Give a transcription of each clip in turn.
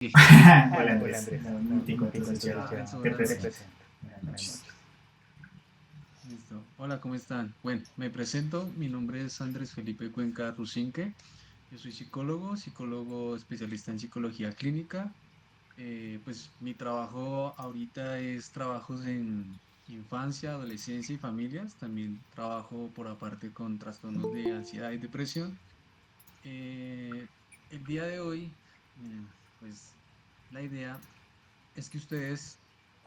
Hola Andrés, un minutico, entonces ya Renzo, te buenas presento. noches. Buenas noches. Listo. Hola, ¿cómo están? Bueno, me presento. Mi nombre es Andrés Felipe Cuenca Rusinque. Yo soy psicólogo especialista en psicología clínica. Pues mi trabajo ahorita es trabajos en infancia, adolescencia y familias. También trabajo por aparte con trastornos de ansiedad y depresión. Eh, el día de hoy, eh, pues la idea es que ustedes,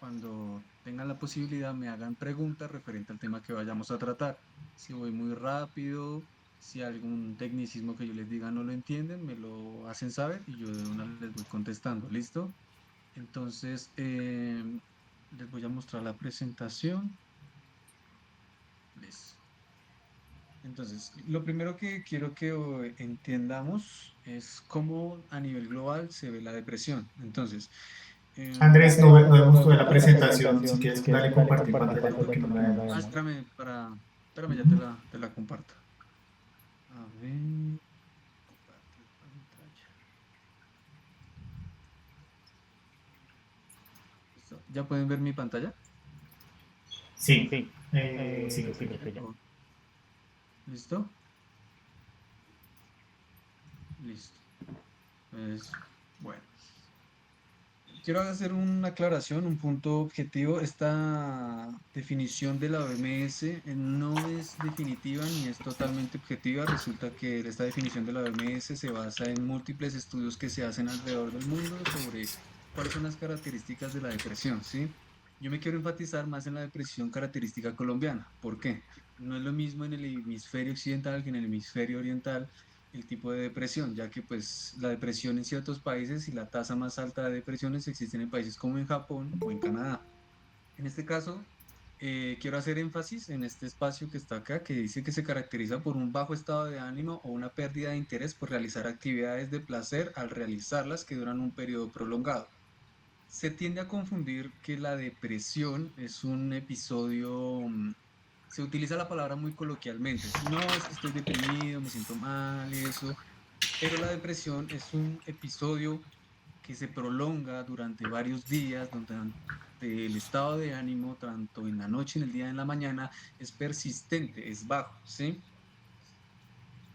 cuando tengan la posibilidad, me hagan preguntas referente al tema que vayamos a tratar. Si voy muy rápido, si algún tecnicismo que yo les diga no lo entienden, me lo hacen saber y yo de una les voy contestando. ¿Listo? Entonces, les voy a mostrar la presentación. Listo. Entonces, lo primero que quiero que entendamos es cómo a nivel global se ve la depresión. Entonces, Andrés, Andrés, no no vemos toda vemos la toda la presentación. Si presentación. quieres, Si quieres, dale dale compartir compartir pantalla pantalla porque no la porque no la vemos. vemos. Espérame, ya te la comparto. A ver, compartir pantalla. ¿Listo? ¿Ya pueden ver mi pantalla? Sí, Sí, sigue, sigue. sigue. ¿Listo? Listo. Pues, bueno. Quiero hacer una aclaración, un punto objetivo. Esta definición de la OMS no es definitiva ni es totalmente objetiva. Resulta que esta definición de la OMS se basa en múltiples estudios que se hacen alrededor del mundo sobre cuáles son las características de la depresión, ¿sí? Yo me quiero enfatizar más en la depresión característica colombiana. ¿Por qué? No es lo mismo en el hemisferio occidental que en el hemisferio oriental el tipo de depresión, ya que pues la depresión en ciertos países y la tasa más alta de depresiones existen en países como en Japón o en Canadá. En este caso, quiero hacer énfasis en este espacio que está acá, que dice que se caracteriza por un bajo estado de ánimo o una pérdida de interés por realizar actividades de placer al realizarlas que duran un periodo prolongado. Se tiende a confundir que la depresión es un episodio, se utiliza la palabra muy coloquialmente. No, es que estoy deprimido, me siento mal, eso, pero la depresión es un episodio que se prolonga durante varios días, donde el estado de ánimo, tanto en la noche, en el día, en la mañana, es persistente, es bajo, ¿sí?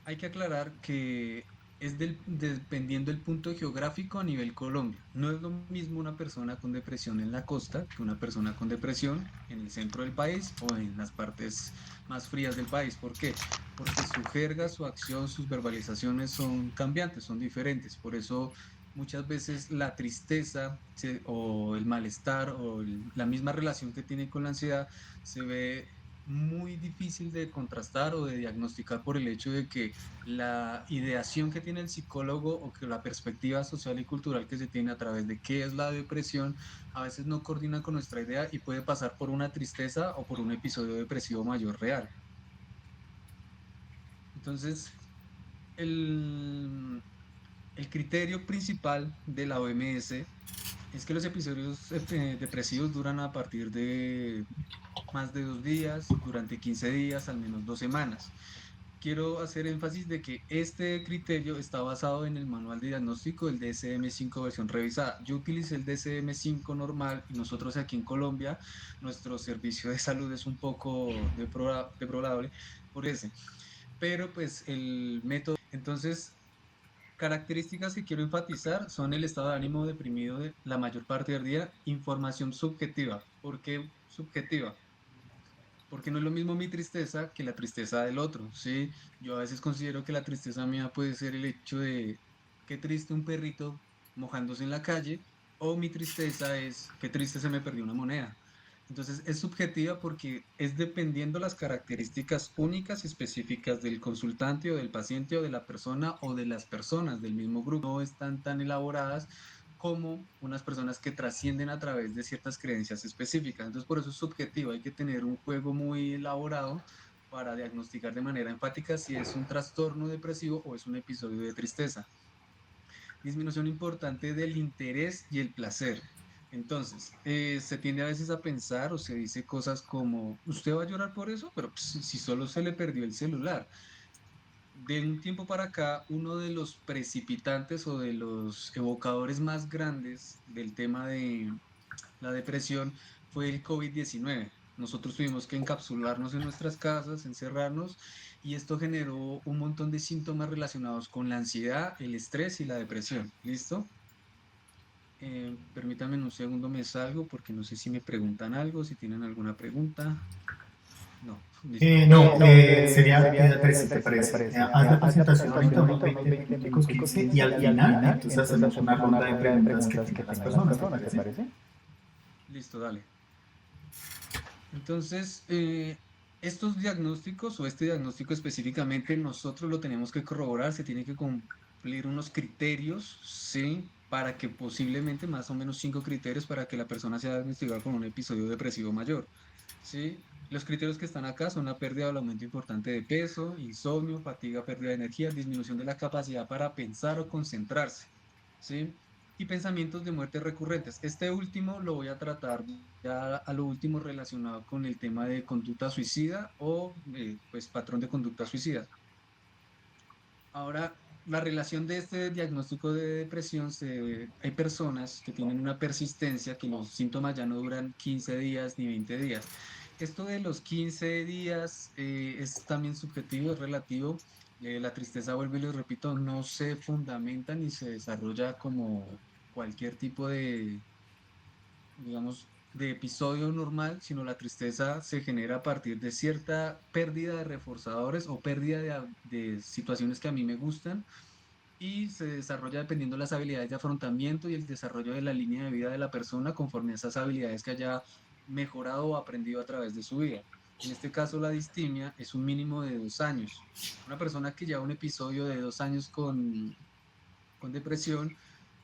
Hay que aclarar que es dependiendo del punto geográfico a nivel Colombia. No es lo mismo una persona con depresión en la costa que una persona con depresión en el centro del país o en las partes más frías del país. ¿Por qué? Porque su jerga, su acción, sus verbalizaciones son cambiantes, son diferentes. Por eso muchas veces la tristeza o el malestar o la misma relación que tiene con la ansiedad se ve muy difícil de contrastar o de diagnosticar por el hecho de que la ideación que tiene el psicólogo o que la perspectiva social y cultural que se tiene a través de qué es la depresión a veces no coordina con nuestra idea y puede pasar por una tristeza o por un episodio depresivo mayor real. Entonces, el, el criterio principal de la OMS es que los episodios depresivos duran a partir de más de 2 días, durante 15 días, al menos 2 semanas. Quiero hacer énfasis de que este criterio está basado en el manual de diagnóstico del DSM-5 versión revisada. Yo utilicé el DSM-5 normal y nosotros aquí en Colombia, nuestro servicio de salud es un poco deplorable por ese. Pero pues el método, entonces, características que quiero enfatizar son el estado de ánimo deprimido de la mayor parte del día, información subjetiva. ¿Por qué subjetiva? Porque no es lo mismo mi tristeza que la tristeza del otro, ¿sí? Yo a veces considero que la tristeza mía puede ser el hecho de qué triste un perrito mojándose en la calle, o mi tristeza es qué triste se me perdió una moneda. Entonces es subjetiva porque es dependiendo las características únicas y específicas del consultante o del paciente o de la persona o de las personas del mismo grupo. No están tan elaboradas como unas personas que trascienden a través de ciertas creencias específicas. Entonces, por eso es subjetivo, hay que tener un juego muy elaborado para diagnosticar de manera enfática si es un trastorno depresivo o es un episodio de tristeza. Disminución importante del interés y el placer. Entonces, se tiende a veces a pensar o se dice cosas como, ¿usted va a llorar por eso? Pero pues, si solo se le perdió el celular. de un tiempo para acá, uno de los precipitantes o de los evocadores más grandes del tema de la depresión fue el COVID-19. Nosotros tuvimos que encapsularnos en nuestras casas, encerrarnos, y esto generó un montón de síntomas relacionados con la ansiedad, el estrés y la depresión. ¿Listo? Permítanme un segundo, me salgo porque no sé si me preguntan algo, si tienen alguna pregunta. No, listo. No, sería, Sería, Andrés, si te si te parece, parece, haz la haz la presentación ahorita, presentación unos ahorita, unos 20 20 minuticos, minuticos, 15, y 15, al y al final, final, entonces entonces hacemos una hacemos una ronda de ronda de preguntas que preguntas que tengan las tengan las personas, ¿te personas, ¿te parece? parece? Listo, dale. Entonces, estos diagnósticos o este diagnóstico específicamente nosotros lo tenemos que corroborar, se tiene que cumplir unos criterios, ¿sí? Para que posiblemente más o menos 5 criterios para que la persona sea diagnosticada con un episodio depresivo mayor, ¿sí? Los criterios que están acá son la pérdida o el aumento importante de peso, insomnio, fatiga, pérdida de energía, disminución de la capacidad para pensar o concentrarse, ¿sí? Y pensamientos de muerte recurrentes. Este último lo voy a tratar ya a lo último relacionado con el tema de conducta suicida o pues patrón de conducta suicida. Ahora, la relación de este diagnóstico de depresión, hay personas que tienen una persistencia que los síntomas ya no duran 15 días ni 20 días. Esto de los 15 días es también subjetivo, es relativo. La tristeza, vuelvo y les repito, no se fundamenta ni se desarrolla como cualquier tipo de, digamos, de episodio normal, sino la tristeza se genera a partir de cierta pérdida de reforzadores o pérdida de situaciones que a mí me gustan, y se desarrolla dependiendo de las habilidades de afrontamiento y el desarrollo de la línea de vida de la persona conforme a esas habilidades que haya mejorado o aprendido a través de su vida. En este caso, la distimia es un mínimo de 2 años. Una persona que lleva un episodio de 2 años con depresión,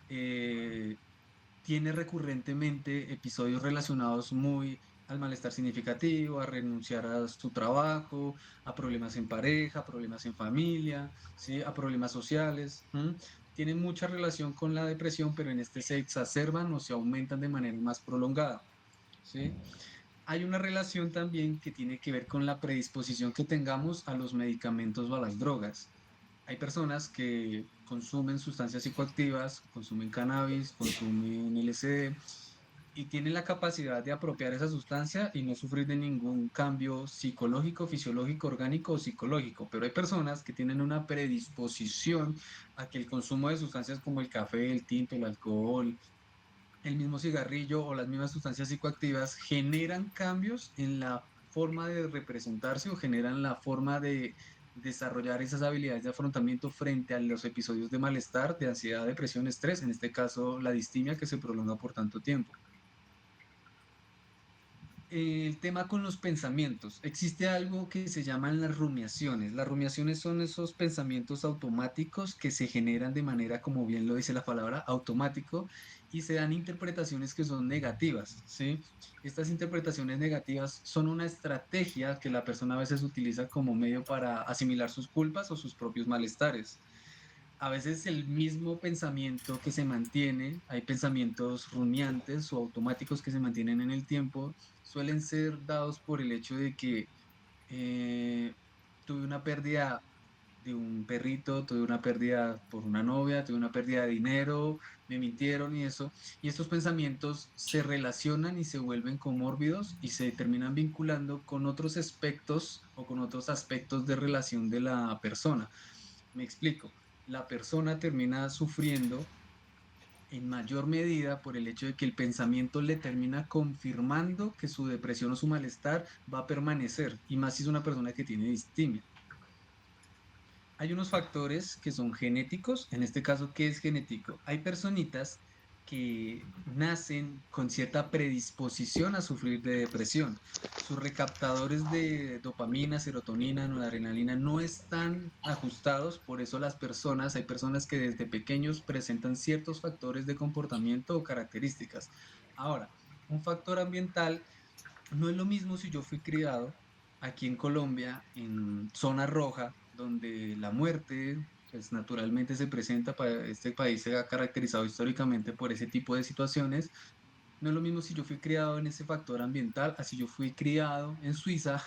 eh, tiene recurrentemente episodios relacionados muy al malestar significativo, a renunciar a su trabajo, a problemas en pareja, a problemas en familia, ¿sí? A problemas sociales. ¿M? Tienen mucha relación con la depresión, pero en este se exacerban o se aumentan de manera más prolongada, ¿sí? Hay una relación también que tiene que ver con la predisposición que tengamos a los medicamentos o a las drogas. Hay personas que consumen sustancias psicoactivas, consumen cannabis, consumen LSD, y tienen la capacidad de apropiar esa sustancia y no sufrir de ningún cambio psicológico, fisiológico, orgánico o psicológico. Pero hay personas que tienen una predisposición a que el consumo de sustancias como el café, el tinto, el alcohol, el mismo cigarrillo o las mismas sustancias psicoactivas generan cambios en la forma de representarse o generan la forma de desarrollar esas habilidades de afrontamiento frente a los episodios de malestar, de ansiedad, depresión, estrés, en este caso la distimia que se prolonga por tanto tiempo. El tema con los pensamientos. Existe algo que se llaman las rumiaciones. Las rumiaciones son esos pensamientos automáticos que se generan de manera, como bien lo dice la palabra, automático, y se dan interpretaciones que son negativas, ¿sí? Estas interpretaciones negativas son una estrategia que la persona a veces utiliza como medio para asimilar sus culpas o sus propios malestares. A veces el mismo pensamiento que se mantiene, hay pensamientos rumiantes o automáticos que se mantienen en el tiempo, suelen ser dados por el hecho de que eh, tuve una pérdida de un perrito, tuve una pérdida por una novia, tuve una pérdida de dinero, me mintieron y eso. Y estos pensamientos se relacionan y se vuelven comórbidos y se terminan vinculando con otros aspectos o con otros aspectos de relación de la persona. Me explico. La persona termina sufriendo en mayor medida por el hecho de que el pensamiento le termina confirmando que su depresión o su malestar va a permanecer, y más si es una persona que tiene distimia. Hay unos factores que son genéticos. En este caso, ¿qué es genético? Hay personitas que nacen con cierta predisposición a sufrir de depresión. Sus recaptadores de dopamina, serotonina, noradrenalina no están ajustados, por eso hay personas que desde pequeños presentan ciertos factores de comportamiento o características. Ahora, un factor ambiental no es lo mismo si yo fui criado aquí en Colombia, en zona roja, donde la muerte, pues naturalmente se presenta. Para este país se ha caracterizado históricamente por ese tipo de situaciones. No es lo mismo si yo fui criado en ese factor ambiental, así yo fui criado en Suiza,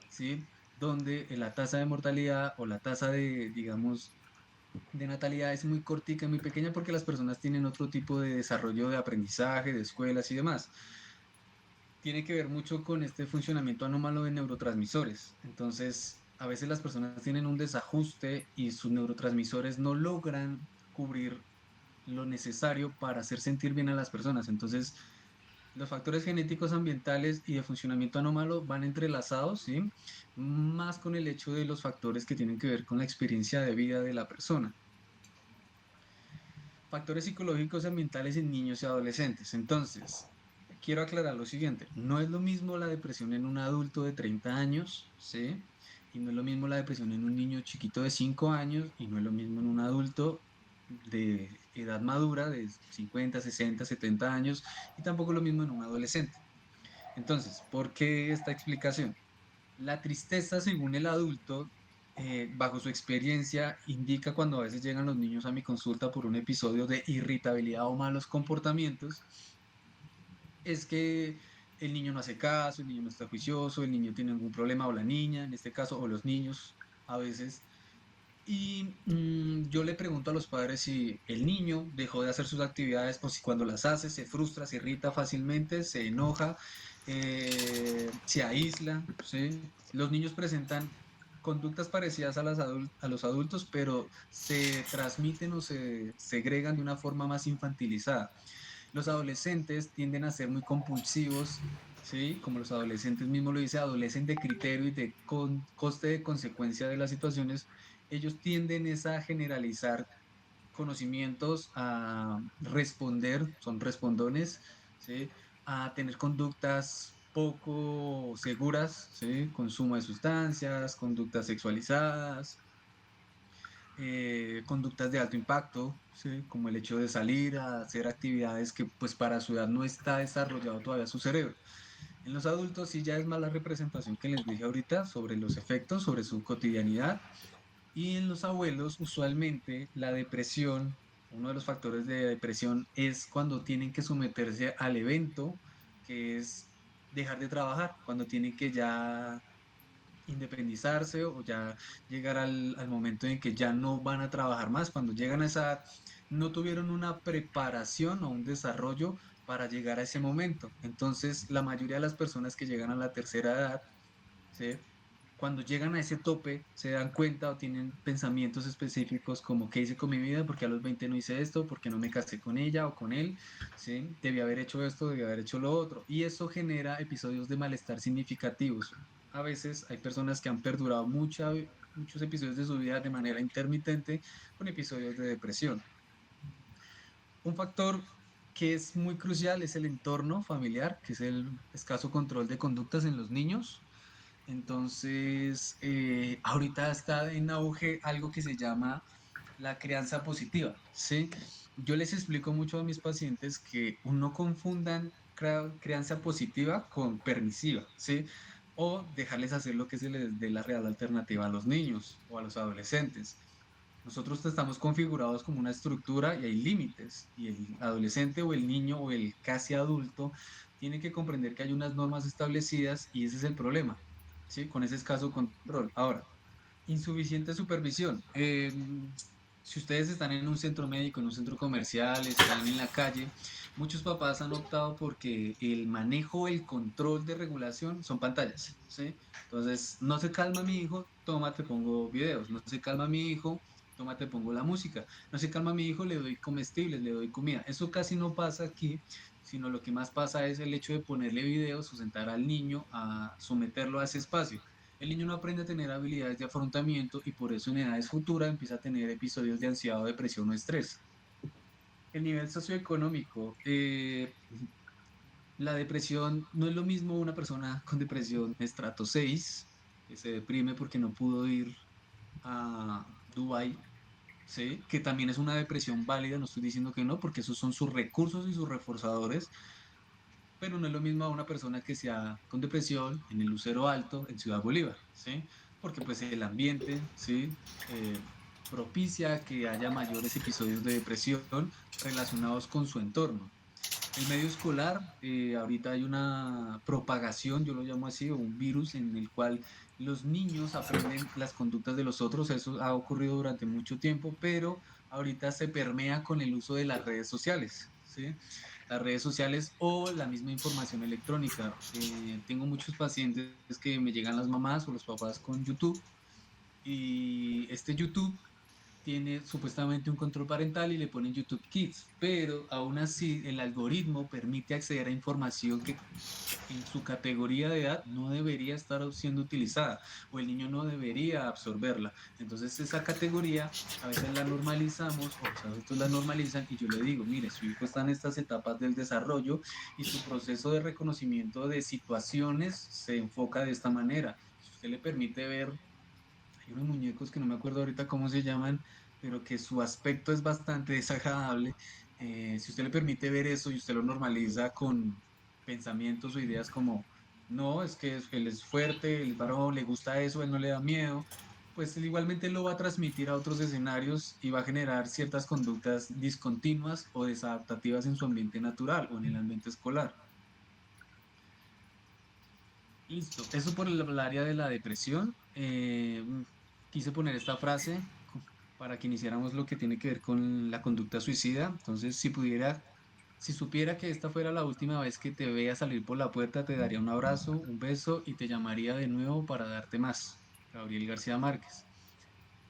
¿sí? donde la tasa de mortalidad o la tasa de, digamos, de natalidad es muy cortica y muy pequeña porque las personas tienen otro tipo de desarrollo de aprendizaje, de escuelas y demás. Tiene que ver mucho con este funcionamiento anómalo de neurotransmisores. Entonces, a veces las personas tienen un desajuste y sus neurotransmisores no logran cubrir lo necesario para hacer sentir bien a las personas. Entonces, los factores genéticos, ambientales y de funcionamiento anómalo van entrelazados, ¿sí? Más con el hecho de los factores que tienen que ver con la experiencia de vida de la persona. Factores psicológicos y ambientales en niños y adolescentes. Entonces, quiero aclarar lo siguiente, no es lo mismo la depresión en un adulto de 30 años, ¿sí? Y no es lo mismo la depresión en un niño chiquito de 5 años y no es lo mismo en un adulto de edad madura de 50, 60, 70 años y tampoco es lo mismo en un adolescente. Entonces, ¿por qué esta explicación? La tristeza, según el adulto, bajo su experiencia, indica cuando a veces llegan los niños a mi consulta por un episodio de irritabilidad o malos comportamientos, es que el niño no hace caso, el niño no está juicioso, el niño tiene algún problema o la niña, en este caso, o los niños a veces. Y yo le pregunto a los padres si el niño dejó de hacer sus actividades o si cuando las hace se frustra, se irrita fácilmente, se enoja, se aísla, ¿sí? Los niños presentan conductas parecidas a a los adultos, pero se transmiten o se segregan de una forma más infantilizada. Los adolescentes tienden a ser muy compulsivos, ¿sí? Como los adolescentes mismo lo dice, adolecen de criterio y de coste de consecuencia de las situaciones. Ellos tienden es a generalizar conocimientos, a responder, son respondones, ¿sí? A tener conductas poco seguras, ¿sí? Consumo de sustancias, conductas sexualizadas, conductas de alto impacto, ¿sí? Como el hecho de salir a hacer actividades que pues para su edad no está desarrollado todavía su cerebro. En los adultos sí ya es más la representación que les dije ahorita sobre los efectos, sobre su cotidianidad. Y en los abuelos usualmente la depresión, uno de los factores de depresión es cuando tienen que someterse al evento, que es dejar de trabajar, cuando tienen que ya independizarse o ya llegar al momento en que ya no van a trabajar más. Cuando llegan a esa edad, no tuvieron una preparación o un desarrollo para llegar a ese momento. Entonces, la mayoría de las personas que llegan a la tercera edad, ¿sí? Cuando llegan a ese tope, se dan cuenta o tienen pensamientos específicos como qué hice con mi vida, porque a los 20 no hice esto, porque no me casé con ella o con él, ¿sí? Debí haber hecho esto, debí haber hecho lo otro. Y eso genera episodios de malestar significativos. A veces hay personas que han perdurado muchos episodios de su vida de manera intermitente con episodios de depresión. Un factor que es muy crucial es el entorno familiar, que es el escaso control de conductas en los niños. Entonces, ahorita está en auge algo que se llama la crianza positiva, ¿sí? Yo les explico mucho a mis pacientes que no confundan crianza positiva con permisiva, ¿sí? O dejarles hacer lo que se les dé la real alternativa a los niños o a los adolescentes. Nosotros estamos configurados como una estructura y hay límites, y el adolescente o el niño o el casi adulto tiene que comprender que hay unas normas establecidas y ese es el problema, ¿sí? Con ese escaso control. Ahora, insuficiente supervisión. Si ustedes están en un centro médico, en un centro comercial, están en la calle, muchos papás han optado porque el manejo, el control de regulación son pantallas, ¿sí? Entonces, no se calma mi hijo, toma, te pongo videos, no se calma mi hijo, toma, te pongo la música, no se calma mi hijo, le doy comestibles, le doy comida. Eso casi no pasa aquí, sino lo que más pasa es el hecho de ponerle videos o sentar al niño a someterlo a ese espacio. El niño no aprende a tener habilidades de afrontamiento y por eso en edades futuras empieza a tener episodios de ansiedad o depresión o estrés. El nivel socioeconómico. La depresión no es lo mismo una persona con depresión estrato 6 que se deprime porque no pudo ir a Dubái, ¿sí? Que también es una depresión válida, no estoy diciendo que no, porque esos son sus recursos y sus reforzadores, pero no es lo mismo a una persona que sea con depresión en el Lucero Alto, en Ciudad Bolívar, ¿sí? Porque pues el ambiente, ¿sí? Propicia que haya mayores episodios de depresión relacionados con su entorno. el medio escolar, ahorita hay una propagación, yo lo llamo así, o un virus en el cual los niños aprenden las conductas de los otros. Eso ha ocurrido durante mucho tiempo, pero ahorita se permea con el uso de las redes sociales, ¿sí? Las redes sociales o la misma información electrónica. Tengo muchos pacientes que me llegan las mamás o los papás con YouTube, y este YouTube tiene supuestamente un control parental y le ponen YouTube Kids, pero aún así el algoritmo permite acceder a información que en su categoría de edad no debería estar siendo utilizada, o el niño no debería absorberla. Entonces esa categoría a veces la normalizamos, o los adultos la normalizan, y yo le digo, mire, su hijo está en estas etapas del desarrollo y su proceso de reconocimiento de situaciones se enfoca de esta manera. Si usted le permite ver, hay unos muñecos que no me acuerdo ahorita cómo se llaman, pero que su aspecto es bastante desagradable. Si usted le permite ver eso y usted lo normaliza con pensamientos o ideas como, no, es que él es fuerte, el varón le gusta eso, él no le da miedo, pues él igualmente lo va a transmitir a otros escenarios y va a generar ciertas conductas discontinuas o desadaptativas en su ambiente natural o en el ambiente escolar. Listo, eso por el área de la depresión. Quise poner esta frase para que iniciáramos lo que tiene que ver con la conducta suicida. Entonces, si pudiera, si supiera que esta fuera la última vez que te vea salir por la puerta, te daría un abrazo, un beso y te llamaría de nuevo para darte más. Gabriel García Márquez.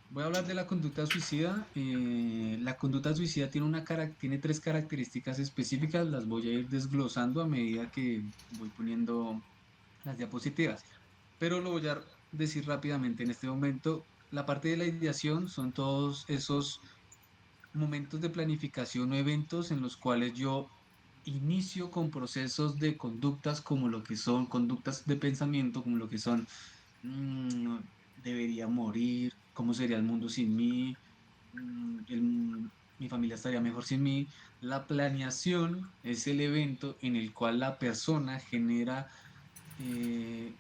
Voy a hablar de la conducta suicida. La conducta suicida tiene tiene tres características específicas. Las voy a ir desglosando a medida que voy poniendo las diapositivas, pero lo voy a decir rápidamente en este momento. La parte de la ideación son todos esos momentos de planificación o eventos en los cuales yo inicio con procesos de conductas como lo que son conductas de pensamiento, como lo que son, mm, debería morir, cómo sería el mundo sin mí, mi familia estaría mejor sin mí. La planeación es el evento en el cual la persona genera, eh,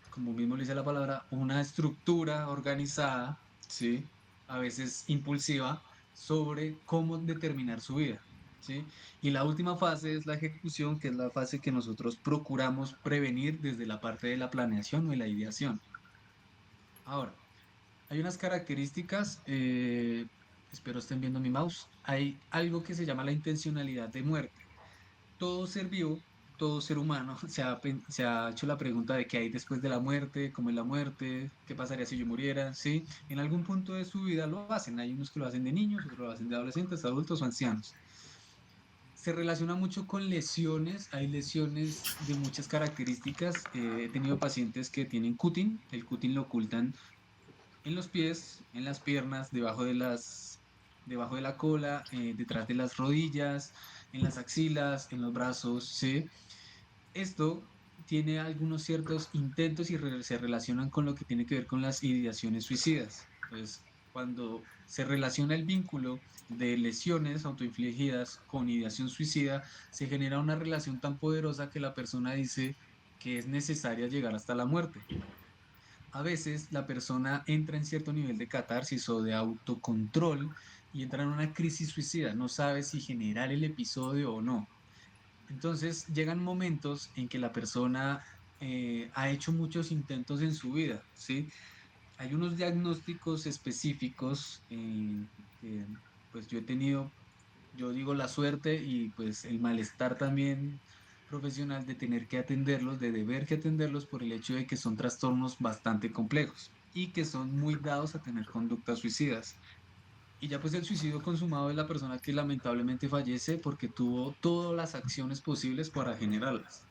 como mismo le dice la palabra, una estructura organizada, ¿sí? A veces impulsiva, sobre cómo determinar su vida, ¿sí? Y la última fase es la ejecución, que es la fase que nosotros procuramos prevenir desde la parte de la planeación o de la ideación. Ahora, hay unas características, espero estén viendo mi mouse, hay algo que se llama la intencionalidad de muerte. Todo ser vivo, todo ser humano se ha hecho la pregunta de qué hay después de la muerte, cómo es la muerte, qué pasaría si yo muriera, ¿sí? En algún punto de su vida lo hacen. Hay unos que lo hacen de niños, otros lo hacen de adolescentes, adultos o ancianos. Se relaciona mucho con lesiones. Hay lesiones de muchas características. He tenido pacientes que tienen cutting. El cutting lo ocultan en los pies, en las piernas, debajo de la cola, detrás de las rodillas, en las axilas, en los brazos, ¿sí? Esto tiene algunos ciertos intentos y se relacionan con lo que tiene que ver con las ideaciones suicidas. Entonces, cuando se relaciona el vínculo de lesiones autoinfligidas con ideación suicida, se genera una relación tan poderosa que la persona dice que es necesaria llegar hasta la muerte. A veces la persona entra en cierto nivel de catarsis o de autocontrol y entra en una crisis suicida, no sabe si generar el episodio o no. Entonces llegan momentos en que la persona ha hecho muchos intentos en su vida, ¿sí? Hay unos diagnósticos específicos, que pues yo he tenido, yo digo la suerte y pues el malestar también profesional de tener que atenderlos, de deber que atenderlos por el hecho de que son trastornos bastante complejos y que son muy dados a tener conductas suicidas. Y ya pues el suicidio consumado es la persona que lamentablemente fallece porque tuvo todas las acciones posibles para generarlas.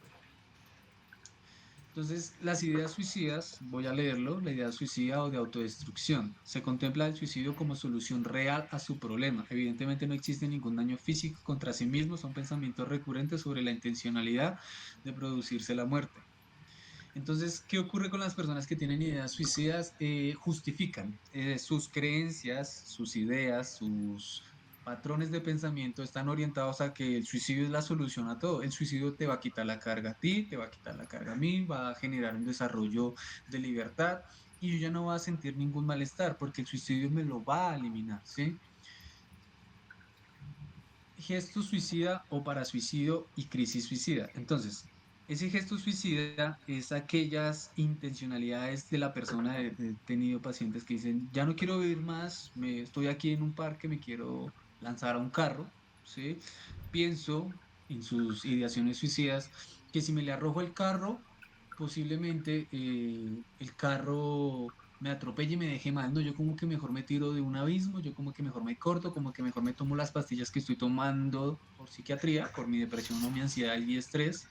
Entonces, las ideas suicidas, voy a leerlo, la idea suicida o de autodestrucción. Se contempla el suicidio como solución real a su problema. Evidentemente no existe ningún daño físico contra sí mismo, son pensamientos recurrentes sobre la intencionalidad de producirse la muerte. Entonces, ¿qué ocurre con las personas que tienen ideas suicidas? Justifican sus creencias, sus ideas, sus patrones de pensamiento están orientados a que el suicidio es la solución a todo. El suicidio te va a quitar la carga a ti, te va a quitar la carga a mí, va a generar un desarrollo de libertad y yo ya no voy a sentir ningún malestar porque el suicidio me lo va a eliminar, ¿sí? gesto suicida o parasuicidio y crisis suicida. Entonces, ese gesto suicida es aquellas intencionalidades de la persona. He tenido pacientes que dicen, ya no quiero vivir más, estoy aquí en un parque, me quiero lanzar a un carro, ¿sí? Pienso en sus ideaciones suicidas que si me le arrojo el carro, posiblemente el carro me atropelle y me deje mal, ¿no? Yo como que mejor me tiro de un abismo, yo como que mejor me corto, como que mejor me tomo las pastillas que estoy tomando por psiquiatría, por mi depresión o mi ansiedad y estrés,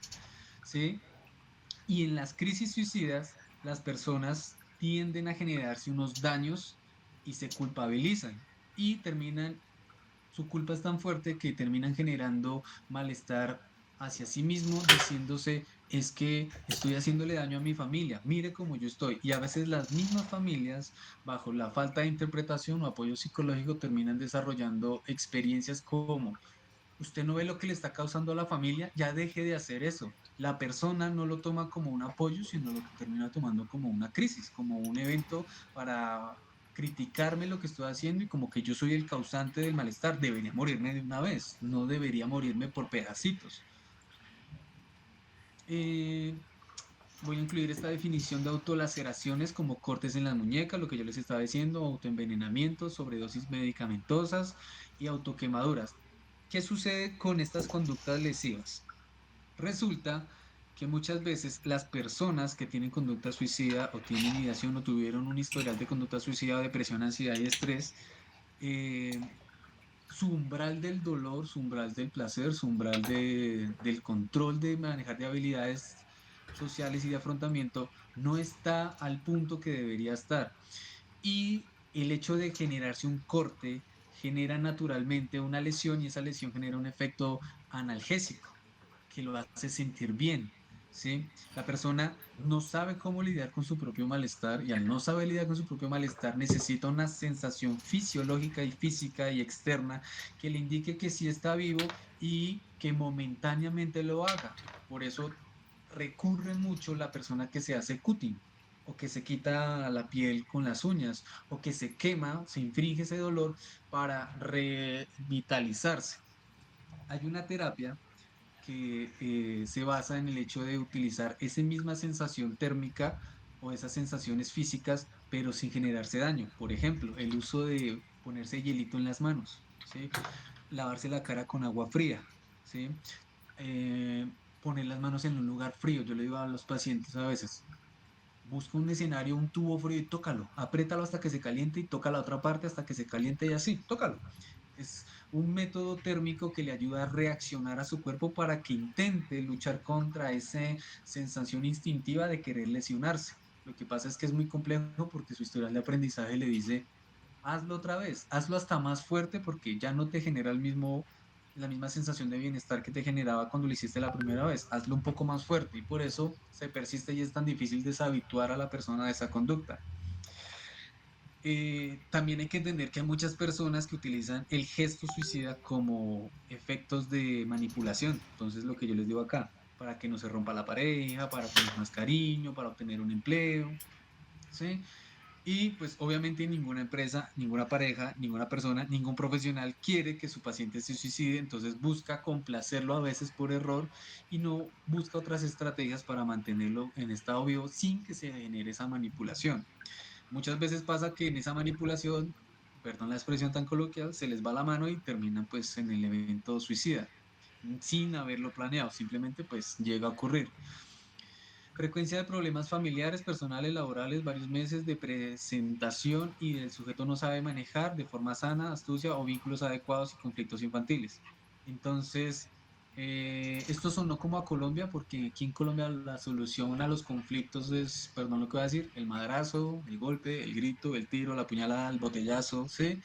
¿sí? Y en las crisis suicidas, las personas tienden a generarse unos daños y se culpabilizan y terminan, su culpa es tan fuerte que terminan generando malestar hacia sí mismo, diciéndose, es que estoy haciéndole daño a mi familia, mire cómo yo estoy. Y a veces las mismas familias, bajo la falta de interpretación o apoyo psicológico, terminan desarrollando experiencias como, usted no ve lo que le está causando a la familia, ya deje de hacer eso. La persona no lo toma como un apoyo, sino lo termina tomando como una crisis, como un evento para criticarme lo que estoy haciendo y como que yo soy el causante del malestar. Debería morirme de una vez, no debería morirme por pedacitos. Eh, Voy a incluir esta definición de autolaceraciones como cortes en las muñecas, lo que yo les estaba diciendo, autoenvenenamiento, sobredosis medicamentosas y autoquemaduras. ¿Qué sucede con estas conductas lesivas? Resulta que muchas veces las personas que tienen conducta suicida o tienen ideación o tuvieron un historial de conducta suicida, depresión, ansiedad y estrés, eh, su umbral del dolor, su umbral del placer, su umbral del control de manejar de habilidades sociales y de afrontamiento no está al punto que debería estar. Y el hecho de generarse un corte genera naturalmente una lesión y esa lesión genera un efecto analgésico que lo hace sentir bien, ¿sí? La persona no sabe cómo lidiar con su propio malestar y al no saber lidiar con su propio malestar necesita una sensación fisiológica y física y externa que le indique que sí está vivo y que momentáneamente lo haga. Por eso recurre mucho la persona que se hace cutting o que se quita la piel con las uñas o que se quema, se infringe ese dolor para revitalizarse. Hay una terapia que se basa en el hecho de utilizar esa misma sensación térmica o esas sensaciones físicas, pero sin generarse daño. Por ejemplo, el uso de ponerse hielito en las manos, ¿sí? Lavarse la cara con agua fría, ¿sí? Poner las manos en un lugar frío. Yo le digo a los pacientes a veces, busca un escenario, un tubo frío y tócalo, apriétalo hasta que se caliente y toca la otra parte hasta que se caliente y así, tócalo. Es un método térmico que le ayuda a reaccionar a su cuerpo para que intente luchar contra esa sensación instintiva de querer lesionarse. Lo que pasa es que es muy complejo porque su historial de aprendizaje le dice, hazlo otra vez, hazlo hasta más fuerte porque ya no te genera la misma sensación de bienestar que te generaba cuando lo hiciste la primera vez. Hazlo un poco más fuerte y por eso se persiste y es tan difícil deshabituar a la persona de esa conducta. También hay que entender que hay muchas personas que utilizan el gesto suicida como efectos de manipulación. Entonces, lo que yo les digo acá, para que no se rompa la pareja, para tener más cariño, para obtener un empleo, ¿sí? Y pues obviamente ninguna empresa, ninguna pareja, ninguna persona, ningún profesional quiere que su paciente se suicide, entonces busca complacerlo a veces por error y no busca otras estrategias para mantenerlo en estado vivo sin que se genere esa manipulación. Muchas veces pasa que en esa manipulación, perdón la expresión tan coloquial, se les va la mano y terminan pues en el evento suicida, sin haberlo planeado, simplemente pues llega a ocurrir. Frecuencia de problemas familiares, personales, laborales, varios meses de presentación y el sujeto no sabe manejar de forma sana, astucia o vínculos adecuados y conflictos infantiles. Entonces, esto sonó como a Colombia porque aquí en Colombia la solución a los conflictos es, perdón lo que voy a decir, el madrazo, el golpe, el grito, el tiro, la puñalada, el botellazo, ¿sí?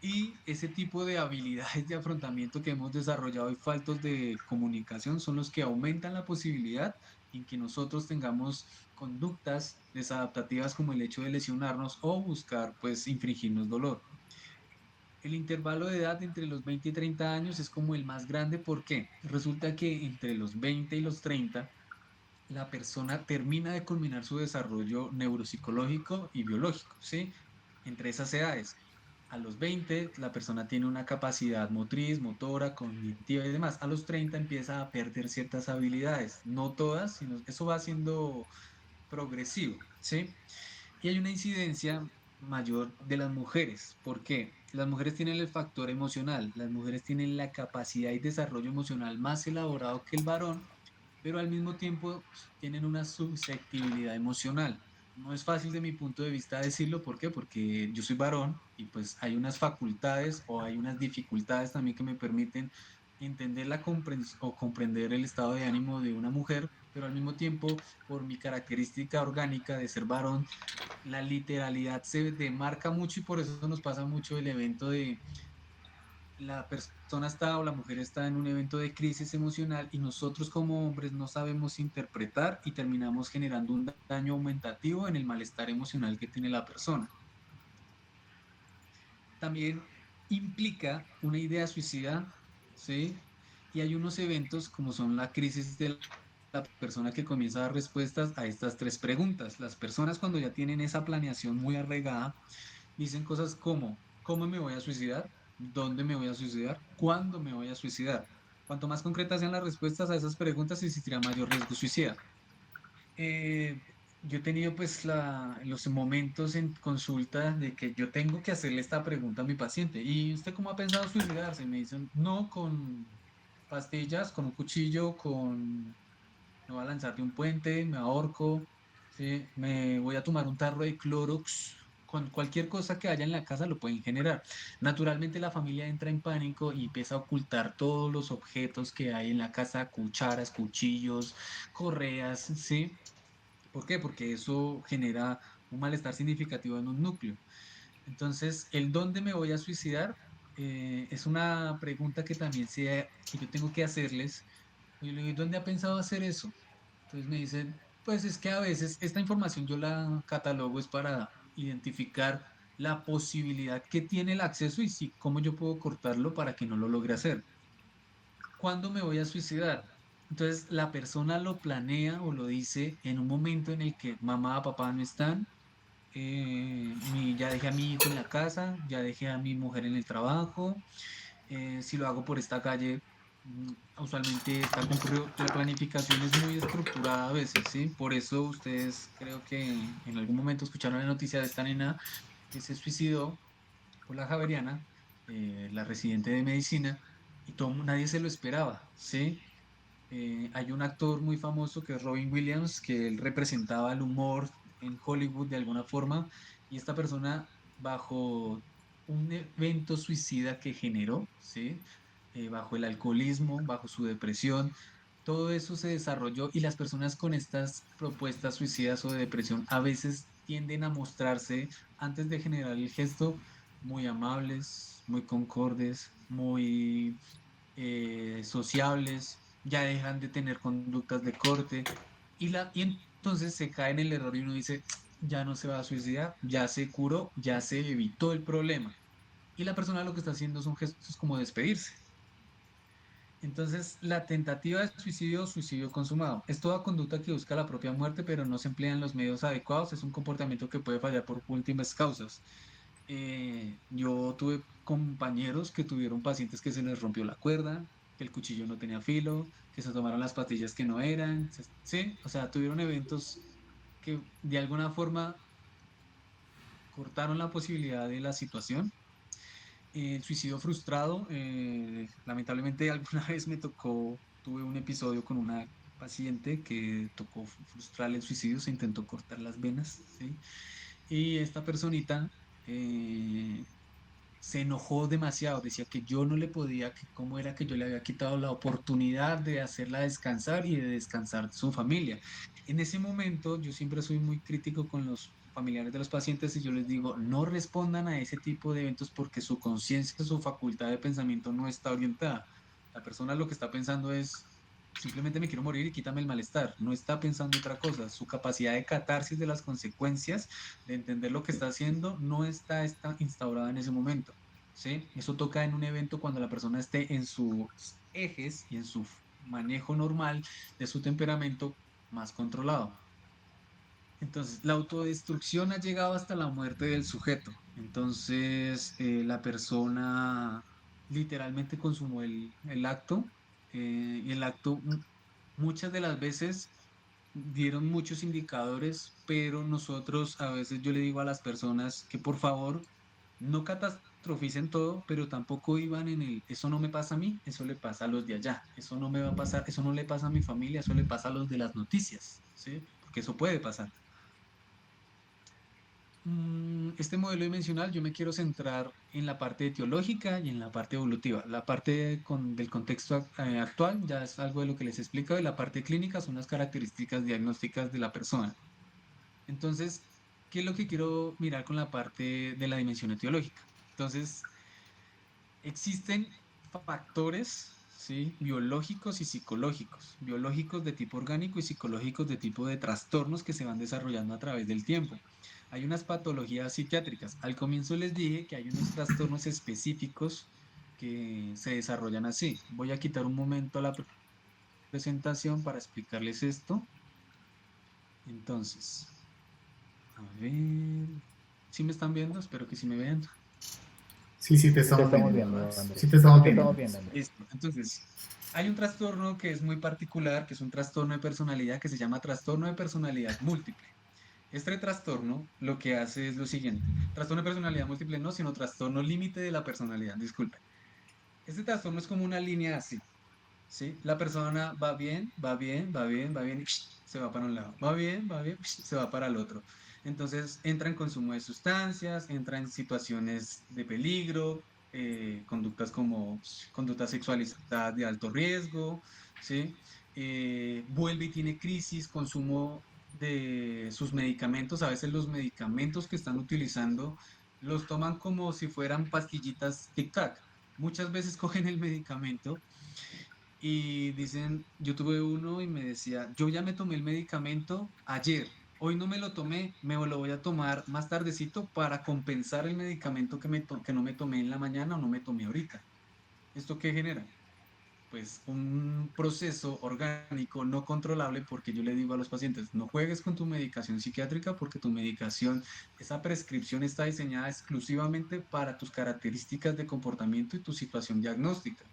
Y ese tipo de habilidades de afrontamiento que hemos desarrollado y faltos de comunicación son los que aumentan la posibilidad en que nosotros tengamos conductas desadaptativas como el hecho de lesionarnos o buscar pues infringirnos dolor. El intervalo de edad entre los 20 y 30 años es como el más grande. ¿Por qué? Resulta que entre los 20 y los 30 la persona termina de culminar su desarrollo neuropsicológico y biológico, ¿sí? Entre esas edades. A los 20 la persona tiene una capacidad motriz, motora, cognitiva y demás. A los 30 empieza a perder ciertas habilidades, no todas, sino eso va siendo progresivo, ¿sí? Y hay una incidencia mayor de las mujeres. ¿Por qué? Las mujeres tienen el factor emocional, las mujeres tienen la capacidad y desarrollo emocional más elaborado que el varón, pero al mismo tiempo tienen una susceptibilidad emocional. No es fácil de mi punto de vista decirlo, ¿por qué? Porque yo soy varón y pues hay unas facultades o hay unas dificultades también que me permiten entender o comprender el estado de ánimo de una mujer, pero al mismo tiempo, por mi característica orgánica de ser varón, la literalidad se demarca mucho y por eso nos pasa mucho el evento de la persona está o la mujer está en un evento de crisis emocional y nosotros como hombres no sabemos interpretar y terminamos generando un daño aumentativo en el malestar emocional que tiene la persona. También implica una idea suicida, ¿sí? Y hay unos eventos como son la crisis de la persona que comienza a dar respuestas a estas tres preguntas. Las personas cuando ya tienen esa planeación muy arraigada, dicen cosas como, ¿cómo me voy a suicidar? ¿Dónde me voy a suicidar? ¿Cuándo me voy a suicidar? Cuanto más concretas sean las respuestas a esas preguntas, existirá mayor riesgo suicida. Eh, yo he tenido pues los momentos en consulta de que yo tengo que hacerle esta pregunta a mi paciente. ¿Y usted cómo ha pensado suicidarse? Me dicen, no, con pastillas, con un cuchillo, me voy a lanzar de un puente, me ahorco, ¿sí? Me voy a tomar un tarro de Clorox. Con cualquier cosa que haya en la casa lo pueden generar. Naturalmente la familia entra en pánico y empieza a ocultar todos los objetos que hay en la casa, cucharas, cuchillos, correas, ¿sí? ¿Por qué? Porque eso genera un malestar significativo en un núcleo. Entonces, el dónde me voy a suicidar es una pregunta que también que yo tengo que hacerles. Y le digo, ¿dónde ha pensado hacer eso? Entonces me dicen, pues es que a veces esta información yo la catalogo es para identificar la posibilidad que tiene el acceso y si, cómo yo puedo cortarlo para que no lo logre hacer. ¿Cuándo me voy a suicidar? Entonces la persona lo planea o lo dice en un momento en el que mamá, papá no están, ya dejé a mi hijo en la casa, ya dejé a mi mujer en el trabajo, si lo hago por esta calle, usualmente está concurrido. La planificación es muy estructurada a veces, ¿sí? Por eso ustedes creo que en algún momento escucharon la noticia de esta nena que se suicidó por la Javeriana, la residente de medicina, y nadie se lo esperaba, ¿sí? Hay un actor muy famoso que es Robin Williams, que él representaba el humor en Hollywood de alguna forma, y esta persona, bajo un evento suicida que generó, ¿sí? Bajo el alcoholismo, bajo su depresión, todo eso se desarrolló y las personas con estas propuestas suicidas o de depresión a veces tienden a mostrarse, antes de generar el gesto, muy amables, muy concordes, muy sociables, ya dejan de tener conductas de corte y entonces se cae en el error y uno dice, ya no se va a suicidar, ya se curó, ya se evitó el problema. Y la persona lo que está haciendo son gestos como despedirse. Entonces, la tentativa de suicidio o suicidio consumado es toda conducta que busca la propia muerte, pero no se emplean los medios adecuados. Es un comportamiento que puede fallar por múltiples causas. Yo tuve compañeros que tuvieron pacientes que se les rompió la cuerda, que el cuchillo no tenía filo, que se tomaron las pastillas que no eran. Sí, o sea, tuvieron eventos que de alguna forma cortaron la posibilidad de la situación. El suicidio frustrado, lamentablemente alguna vez tuve un episodio con una paciente que tocó frustrar el suicidio, se intentó cortar las venas, ¿sí? Y esta personita se enojó demasiado, decía que yo no le podía, que cómo era que yo le había quitado la oportunidad de hacerla descansar y de descansar su familia. En ese momento yo siempre soy muy crítico con los familiares de los pacientes y yo les digo, no respondan a ese tipo de eventos porque su conciencia, su facultad de pensamiento no está orientada. La persona lo que está pensando es, simplemente me quiero morir y quítame el malestar. No está pensando otra cosa. Su capacidad de catarsis de las consecuencias, de entender lo que está haciendo, no está instaurada en ese momento. ¿Sí? Eso toca en un evento cuando la persona esté en sus ejes y en su manejo normal de su temperamento más controlado. Entonces, la autodestrucción ha llegado hasta la muerte del sujeto. Entonces, la persona literalmente consumó el acto y el acto muchas de las veces dieron muchos indicadores, pero nosotros a veces yo le digo a las personas que por favor no catastroficen todo, pero tampoco iban en eso no me pasa a mí, eso le pasa a los de allá, eso no me va a pasar, eso no le pasa a mi familia, eso le pasa a los de las noticias, ¿sí? Porque eso puede pasar. Este modelo dimensional yo me quiero centrar en la parte teológica y en la parte evolutiva. La parte del contexto actual ya es algo de lo que les he explicado y la parte clínica son las características diagnósticas de la persona. Entonces, ¿qué es lo que quiero mirar con la parte de la dimensión etiológica? Entonces, existen factores, ¿sí? Biológicos y psicológicos, biológicos de tipo orgánico y psicológicos de tipo de trastornos que se van desarrollando a través del tiempo. Hay unas patologías psiquiátricas. Al comienzo les dije que hay unos trastornos específicos que se desarrollan así. Voy a quitar un momento la presentación para explicarles esto. Entonces, a ver, ¿sí me están viendo? Espero que sí me vean. Sí, sí, te Sí te estamos estamos viendo. viendo, Andrés. Sí, te Sí estamos te viendo. estamos viendo, Andrés. Listo. Entonces, hay un trastorno que es muy particular, que es un trastorno de personalidad que se llama trastorno de personalidad múltiple. Este trastorno lo que hace es lo siguiente. Trastorno de personalidad múltiple no, sino trastorno límite de la personalidad, disculpe. Este trastorno es como una línea así, ¿sí? La persona va bien, va bien, va bien, va bien, y se va para un lado. Va bien, se va para el otro. Entonces entra en consumo de sustancias, entra en situaciones de peligro, conductas como conducta sexualizada de alto riesgo, ¿sí? Vuelve y tiene crisis, consumo de sus medicamentos. A veces los medicamentos que están utilizando los toman como si fueran pastillitas tic-tac. Muchas veces cogen el medicamento y dicen, yo tuve uno y me decía, yo ya me tomé el medicamento ayer, hoy no me lo tomé, me lo voy a tomar más tardecito para compensar el medicamento que no me tomé en la mañana o no me tomé ahorita. ¿Esto qué genera? Pues un proceso orgánico no controlable porque yo le digo a los pacientes, no juegues con tu medicación psiquiátrica porque tu medicación, esa prescripción está diseñada exclusivamente para tus características de comportamiento y tu situación diagnóstica.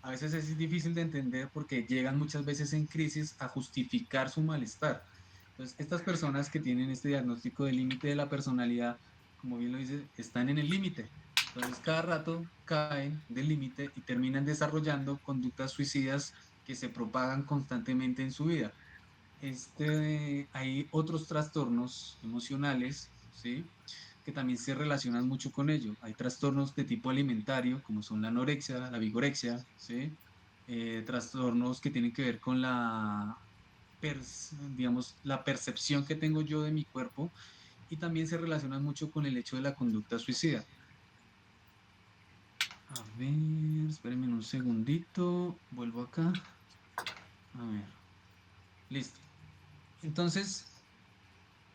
A veces es difícil de entender porque llegan muchas veces en crisis a justificar su malestar. Entonces, estas personas que tienen este diagnóstico del límite de la personalidad, como bien lo dice, están en el límite. Entonces, cada rato caen del límite y terminan desarrollando conductas suicidas que se propagan constantemente en su vida. Hay otros trastornos emocionales, ¿sí? Que también se relacionan mucho con ello. Hay trastornos de tipo alimentario, como son la anorexia, la vigorexia, ¿sí? Trastornos que tienen que ver con digamos, la percepción que tengo yo de mi cuerpo y también se relacionan mucho con el hecho de la conducta suicida. A ver, espérenme un segundito, vuelvo acá. A ver, listo. Entonces,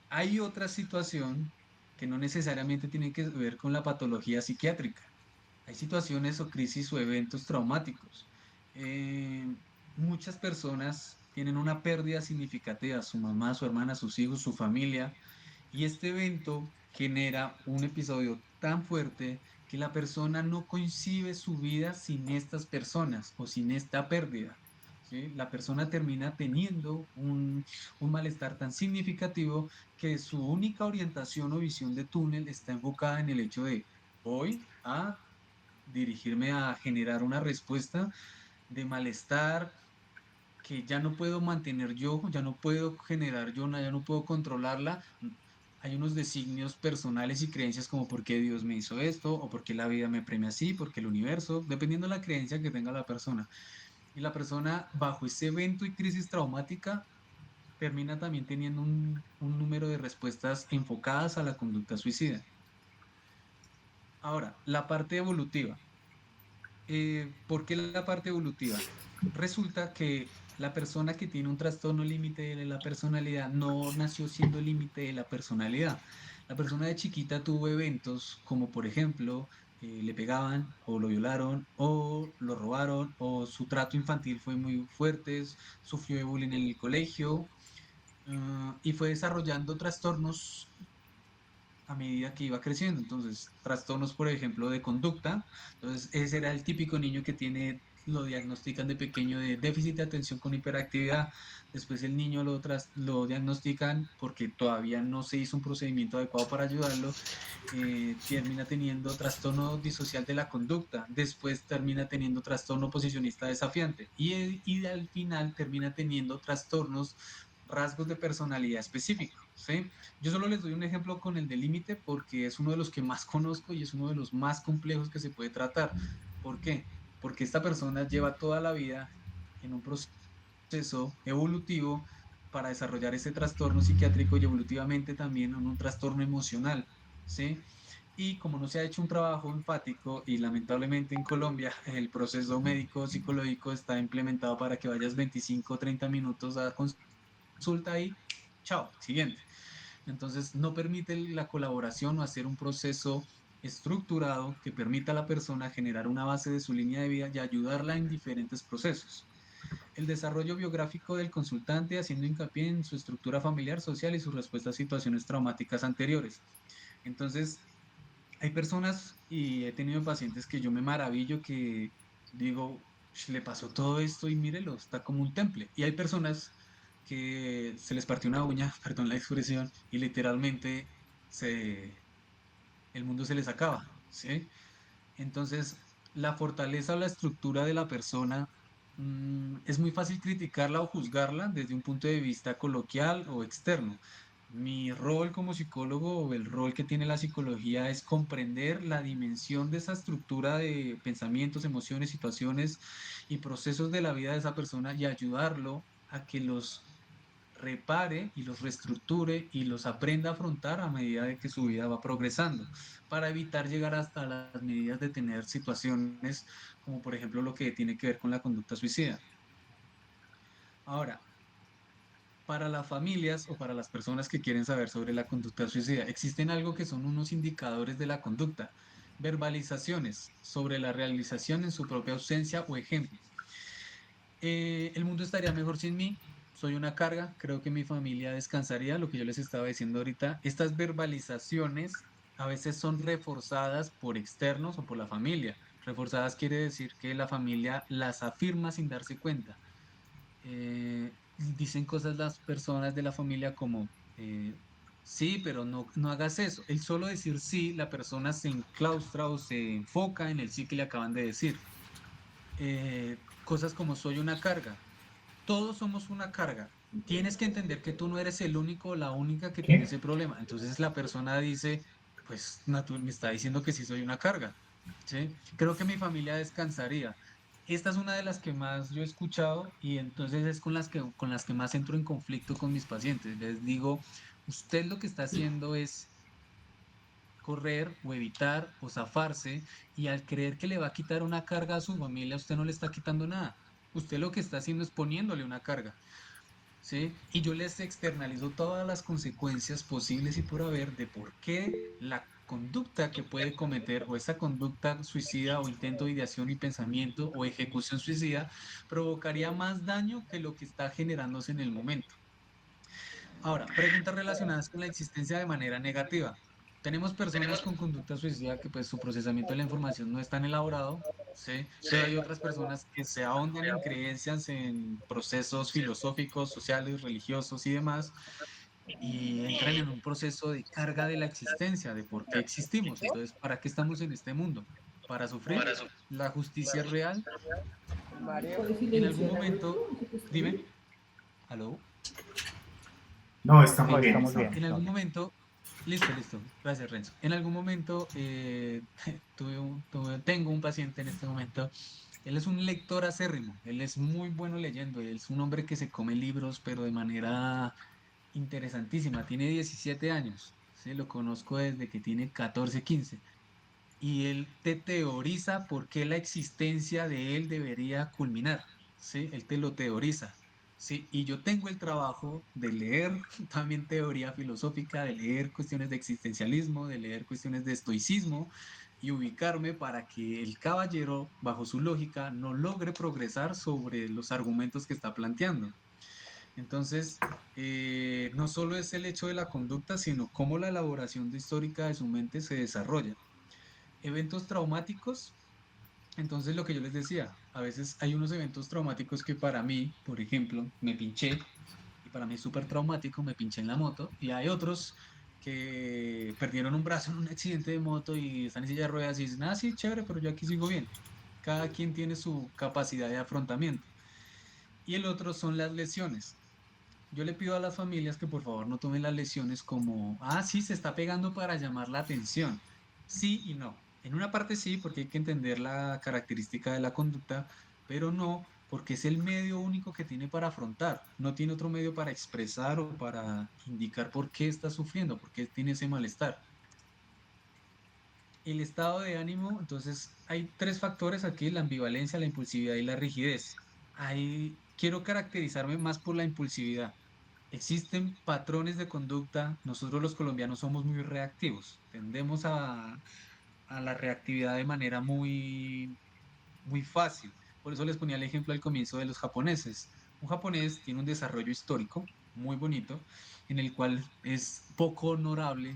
hay otra situación que no necesariamente tiene que ver con la patología psiquiátrica. Hay situaciones o crisis o eventos traumáticos. Eh, Muchas personas tienen una pérdida significativa, su mamá, su hermana, sus hijos, su familia, y este evento genera un episodio tan fuerte que la persona no concibe su vida sin estas personas o sin esta pérdida. ¿Sí? La persona termina teniendo un malestar tan significativo que su única orientación o visión de túnel está enfocada en el hecho de voy a dirigirme a generar una respuesta de malestar que ya no puedo mantener yo, ya no puedo generar yo, ya no puedo controlarla. Hay unos designios personales y creencias como por qué Dios me hizo esto o por qué la vida me premia así, porque el universo, dependiendo de la creencia que tenga la persona. Y la persona bajo ese evento y crisis traumática termina también teniendo un número de respuestas enfocadas a la conducta suicida. Ahora, la parte evolutiva. ¿Por qué la parte evolutiva? Resulta que la persona que tiene un trastorno límite de la personalidad no nació siendo límite de la personalidad. La persona de chiquita tuvo eventos como, por ejemplo, le pegaban o lo violaron o lo robaron o su trato infantil fue muy fuerte, sufrió de bullying en el colegio y fue desarrollando trastornos a medida que iba creciendo. Entonces, trastornos, por ejemplo, de conducta. Entonces, ese era el típico niño que tiene, lo diagnostican de pequeño de déficit de atención con hiperactividad. Después el niño lo diagnostican porque todavía no se hizo un procedimiento adecuado para ayudarlo. Termina teniendo trastorno disocial de la conducta. Después termina teniendo trastorno posicionista desafiante. Y al final termina teniendo trastornos, rasgos de personalidad específicos. ¿Sí? Yo solo les doy un ejemplo con el de límite porque es uno de los que más conozco y es uno de los más complejos que se puede tratar. ¿Por qué? Porque esta persona lleva toda la vida en un proceso evolutivo para desarrollar ese trastorno psiquiátrico y evolutivamente también en un trastorno emocional, ¿sí? Y como no se ha hecho un trabajo enfático y lamentablemente en Colombia el proceso médico psicológico está implementado para que vayas 25 o 30 minutos a consulta y chao, siguiente. Entonces, no permite la colaboración o hacer un proceso estructurado que permita a la persona generar una base de su línea de vida y ayudarla en diferentes procesos. El desarrollo biográfico del consultante haciendo hincapié en su estructura familiar, social y su respuesta a situaciones traumáticas anteriores. Entonces, hay personas y he tenido pacientes que yo me maravillo que digo, le pasó todo esto y mírelo, está como un temple. Y hay personas que se les partió una uña, perdón la expresión, y literalmente se, el mundo se les acaba, ¿sí? Entonces, la fortaleza o la estructura de la persona es muy fácil criticarla o juzgarla desde un punto de vista coloquial o externo. Mi rol como psicólogo o el rol que tiene la psicología es comprender la dimensión de esa estructura de pensamientos, emociones, situaciones y procesos de la vida de esa persona y ayudarlo a que los repare y los reestructure y los aprenda a afrontar a medida de que su vida va progresando, para evitar llegar hasta las medidas de tener situaciones como por ejemplo lo que tiene que ver con la conducta suicida. Ahora, para las familias o para las personas que quieren saber sobre la conducta suicida, existen algo que son unos indicadores de la conducta, verbalizaciones sobre la realización en su propia ausencia o ejemplo. El mundo estaría mejor sin mí. Soy una carga. Creo que mi familia descansaría, lo que yo les estaba diciendo ahorita. Estas verbalizaciones a veces son reforzadas por externos o por la familia. Reforzadas quiere decir que la familia las afirma sin darse cuenta. Dicen cosas las personas de la familia como, sí, pero no hagas eso. El solo decir sí, la persona se enclaustra o se enfoca en el sí que le acaban de decir. Cosas como soy una carga. Todos somos una carga. Tienes que entender que tú no eres el único o la única que tiene ¿Qué? ese problema. Entonces la persona dice, pues me está diciendo que sí soy una carga. ¿Sí? Creo que mi familia descansaría. Esta es una de las que más yo he escuchado y entonces es con las que más entro en conflicto con mis pacientes. Les digo, usted lo que está haciendo es correr o evitar o zafarse y al creer que le va a quitar una carga a su familia, usted no le está quitando nada. Usted lo que está haciendo es poniéndole una carga. ¿Sí? Y yo les externalizo todas las consecuencias posibles y por haber de por qué la conducta que puede cometer o esa conducta suicida o intento de ideación y pensamiento o ejecución suicida provocaría más daño que lo que está generándose en el momento. Ahora, preguntas relacionadas con la existencia de manera negativa. Tenemos personas con conducta suicida que pues su procesamiento de la información no es tan elaborado, ¿sí? Pero hay otras personas que se ahondan en creencias, en procesos filosóficos, sociales, religiosos y demás, y entran en un proceso de carga de la existencia, de por qué existimos. Entonces, ¿para qué estamos en este mundo? ¿Para sufrir? ¿La justicia es real? En algún momento, dime, ¿aló? No, está Ok, muy bien, Estamos está bien, bien. en estamos algún bien. momento, listo, listo, gracias Renzo. En algún momento tengo un paciente en este momento, él es un lector acérrimo, él es muy bueno leyendo, él es un hombre que se come libros, pero de manera interesantísima, tiene 17 años, ¿sí? Lo conozco desde que tiene 14, 15, y él te teoriza por qué la existencia de él debería culminar, ¿sí? Él te lo teoriza, ¿sí? Y yo tengo el trabajo de leer también teoría filosófica, de leer cuestiones de existencialismo, de leer cuestiones de estoicismo y ubicarme para que el caballero, bajo su lógica, no logre progresar sobre los argumentos que está planteando. Entonces, no solo es el hecho de la conducta, sino cómo la elaboración de histórica de su mente se desarrolla. Eventos traumáticos, entonces lo que yo les decía, a veces hay unos eventos traumáticos que para mí, por ejemplo, me pinché y para mí es súper traumático, me pinché en la moto, y hay otros que perdieron un brazo en un accidente de moto y están en silla de ruedas y dicen, ah, sí, chévere, pero yo aquí sigo bien. Cada quien tiene su capacidad de afrontamiento. Y el otro son las lesiones. Yo le pido a las familias que por favor no tomen las lesiones como, ah, sí, se está pegando para llamar la atención. Sí y no. En una parte sí, porque hay que entender la característica de la conducta, pero no, porque es el medio único que tiene para afrontar. No tiene otro medio para expresar o para indicar por qué está sufriendo, por qué tiene ese malestar. El estado de ánimo, entonces hay tres factores aquí, la ambivalencia, la impulsividad y la rigidez. Ahí quiero caracterizarme más por la impulsividad. Existen patrones de conducta. Nosotros los colombianos somos muy reactivos. Tendemos a la reactividad de manera muy fácil. Por eso les ponía el ejemplo al comienzo de los japoneses. Un japonés tiene un desarrollo histórico muy bonito, en el cual es poco honorable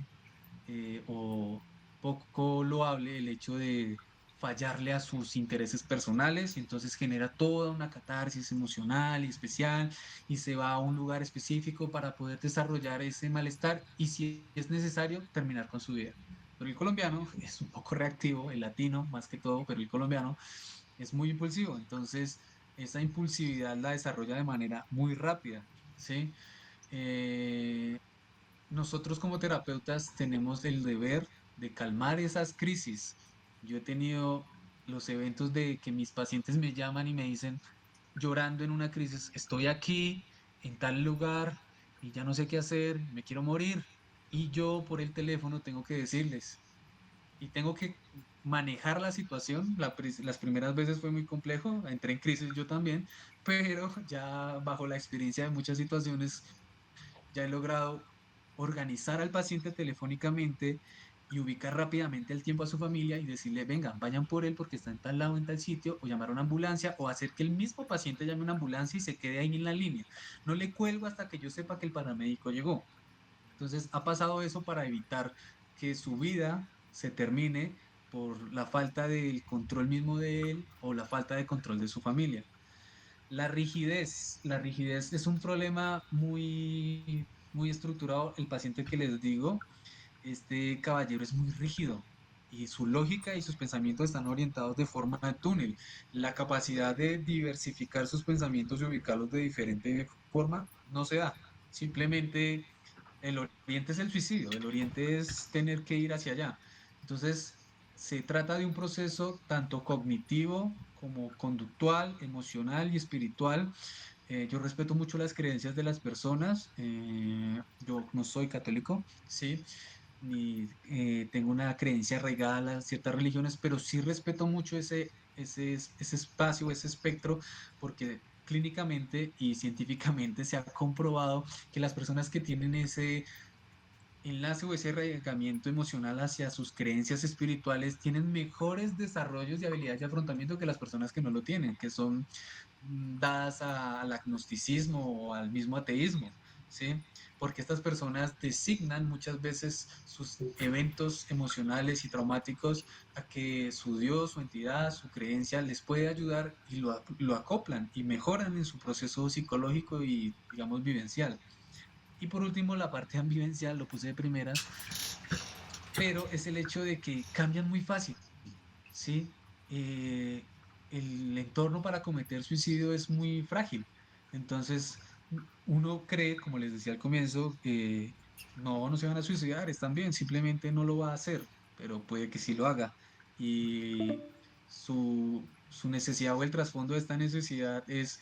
o poco loable el hecho de fallarle a sus intereses personales y entonces genera toda una catarsis emocional y especial y se va a un lugar específico para poder desarrollar ese malestar y si es necesario terminar con su vida. Pero el colombiano es un poco reactivo, el latino más que todo, pero el colombiano es muy impulsivo, entonces esa impulsividad la desarrolla de manera muy rápida, ¿sí? Eh, Nosotros como terapeutas tenemos el deber de calmar esas crisis. Yo he tenido los eventos de que mis pacientes me llaman y me dicen, llorando en una crisis, estoy aquí, en tal lugar, y ya no sé qué hacer, me quiero morir. Y yo por el teléfono tengo que decirles, y tengo que manejar la situación. Las primeras veces fue muy complejo, entré en crisis yo también, pero ya bajo la experiencia de muchas situaciones ya he logrado organizar al paciente telefónicamente y ubicar rápidamente el tiempo a su familia y decirle, vengan, vayan por él porque está en tal lado, en tal sitio, o llamar a una ambulancia, o hacer que el mismo paciente llame a una ambulancia y se quede ahí en la línea. No le cuelgo hasta que yo sepa que el paramédico llegó. Entonces, ha pasado eso para evitar que su vida se termine por la falta del control mismo de él o la falta de control de su familia. La rigidez es un problema muy estructurado. El paciente que les digo, este caballero es muy rígido y su lógica y sus pensamientos están orientados de forma de túnel. La capacidad de diversificar sus pensamientos y ubicarlos de diferente forma no se da. Simplemente el oriente es el suicidio, el oriente es tener que ir hacia allá. Entonces, se trata de un proceso tanto cognitivo como conductual, emocional y espiritual. Yo respeto mucho las creencias de las personas. Yo no soy católico, ¿sí? Ni tengo una creencia arraigada a ciertas religiones, pero sí respeto mucho ese espacio, ese espectro, porque clínicamente y científicamente se ha comprobado que las personas que tienen ese enlace o ese arraigamiento emocional hacia sus creencias espirituales tienen mejores desarrollos y habilidades de afrontamiento que las personas que no lo tienen, que son dadas al agnosticismo o al mismo ateísmo, ¿sí? Porque estas personas designan muchas veces sus eventos emocionales y traumáticos a que su Dios, su entidad, su creencia les puede ayudar y lo acoplan y mejoran en su proceso psicológico y, digamos, vivencial. Y por último, la parte ambivencial, lo puse de primeras, pero es el hecho de que cambian muy fácil, ¿sí? Eh, el entorno para cometer suicidio es muy frágil. Entonces, uno cree, como les decía al comienzo, que no se van a suicidar, están bien, simplemente no lo va a hacer, pero puede que sí lo haga. Y su necesidad o el trasfondo de esta necesidad es,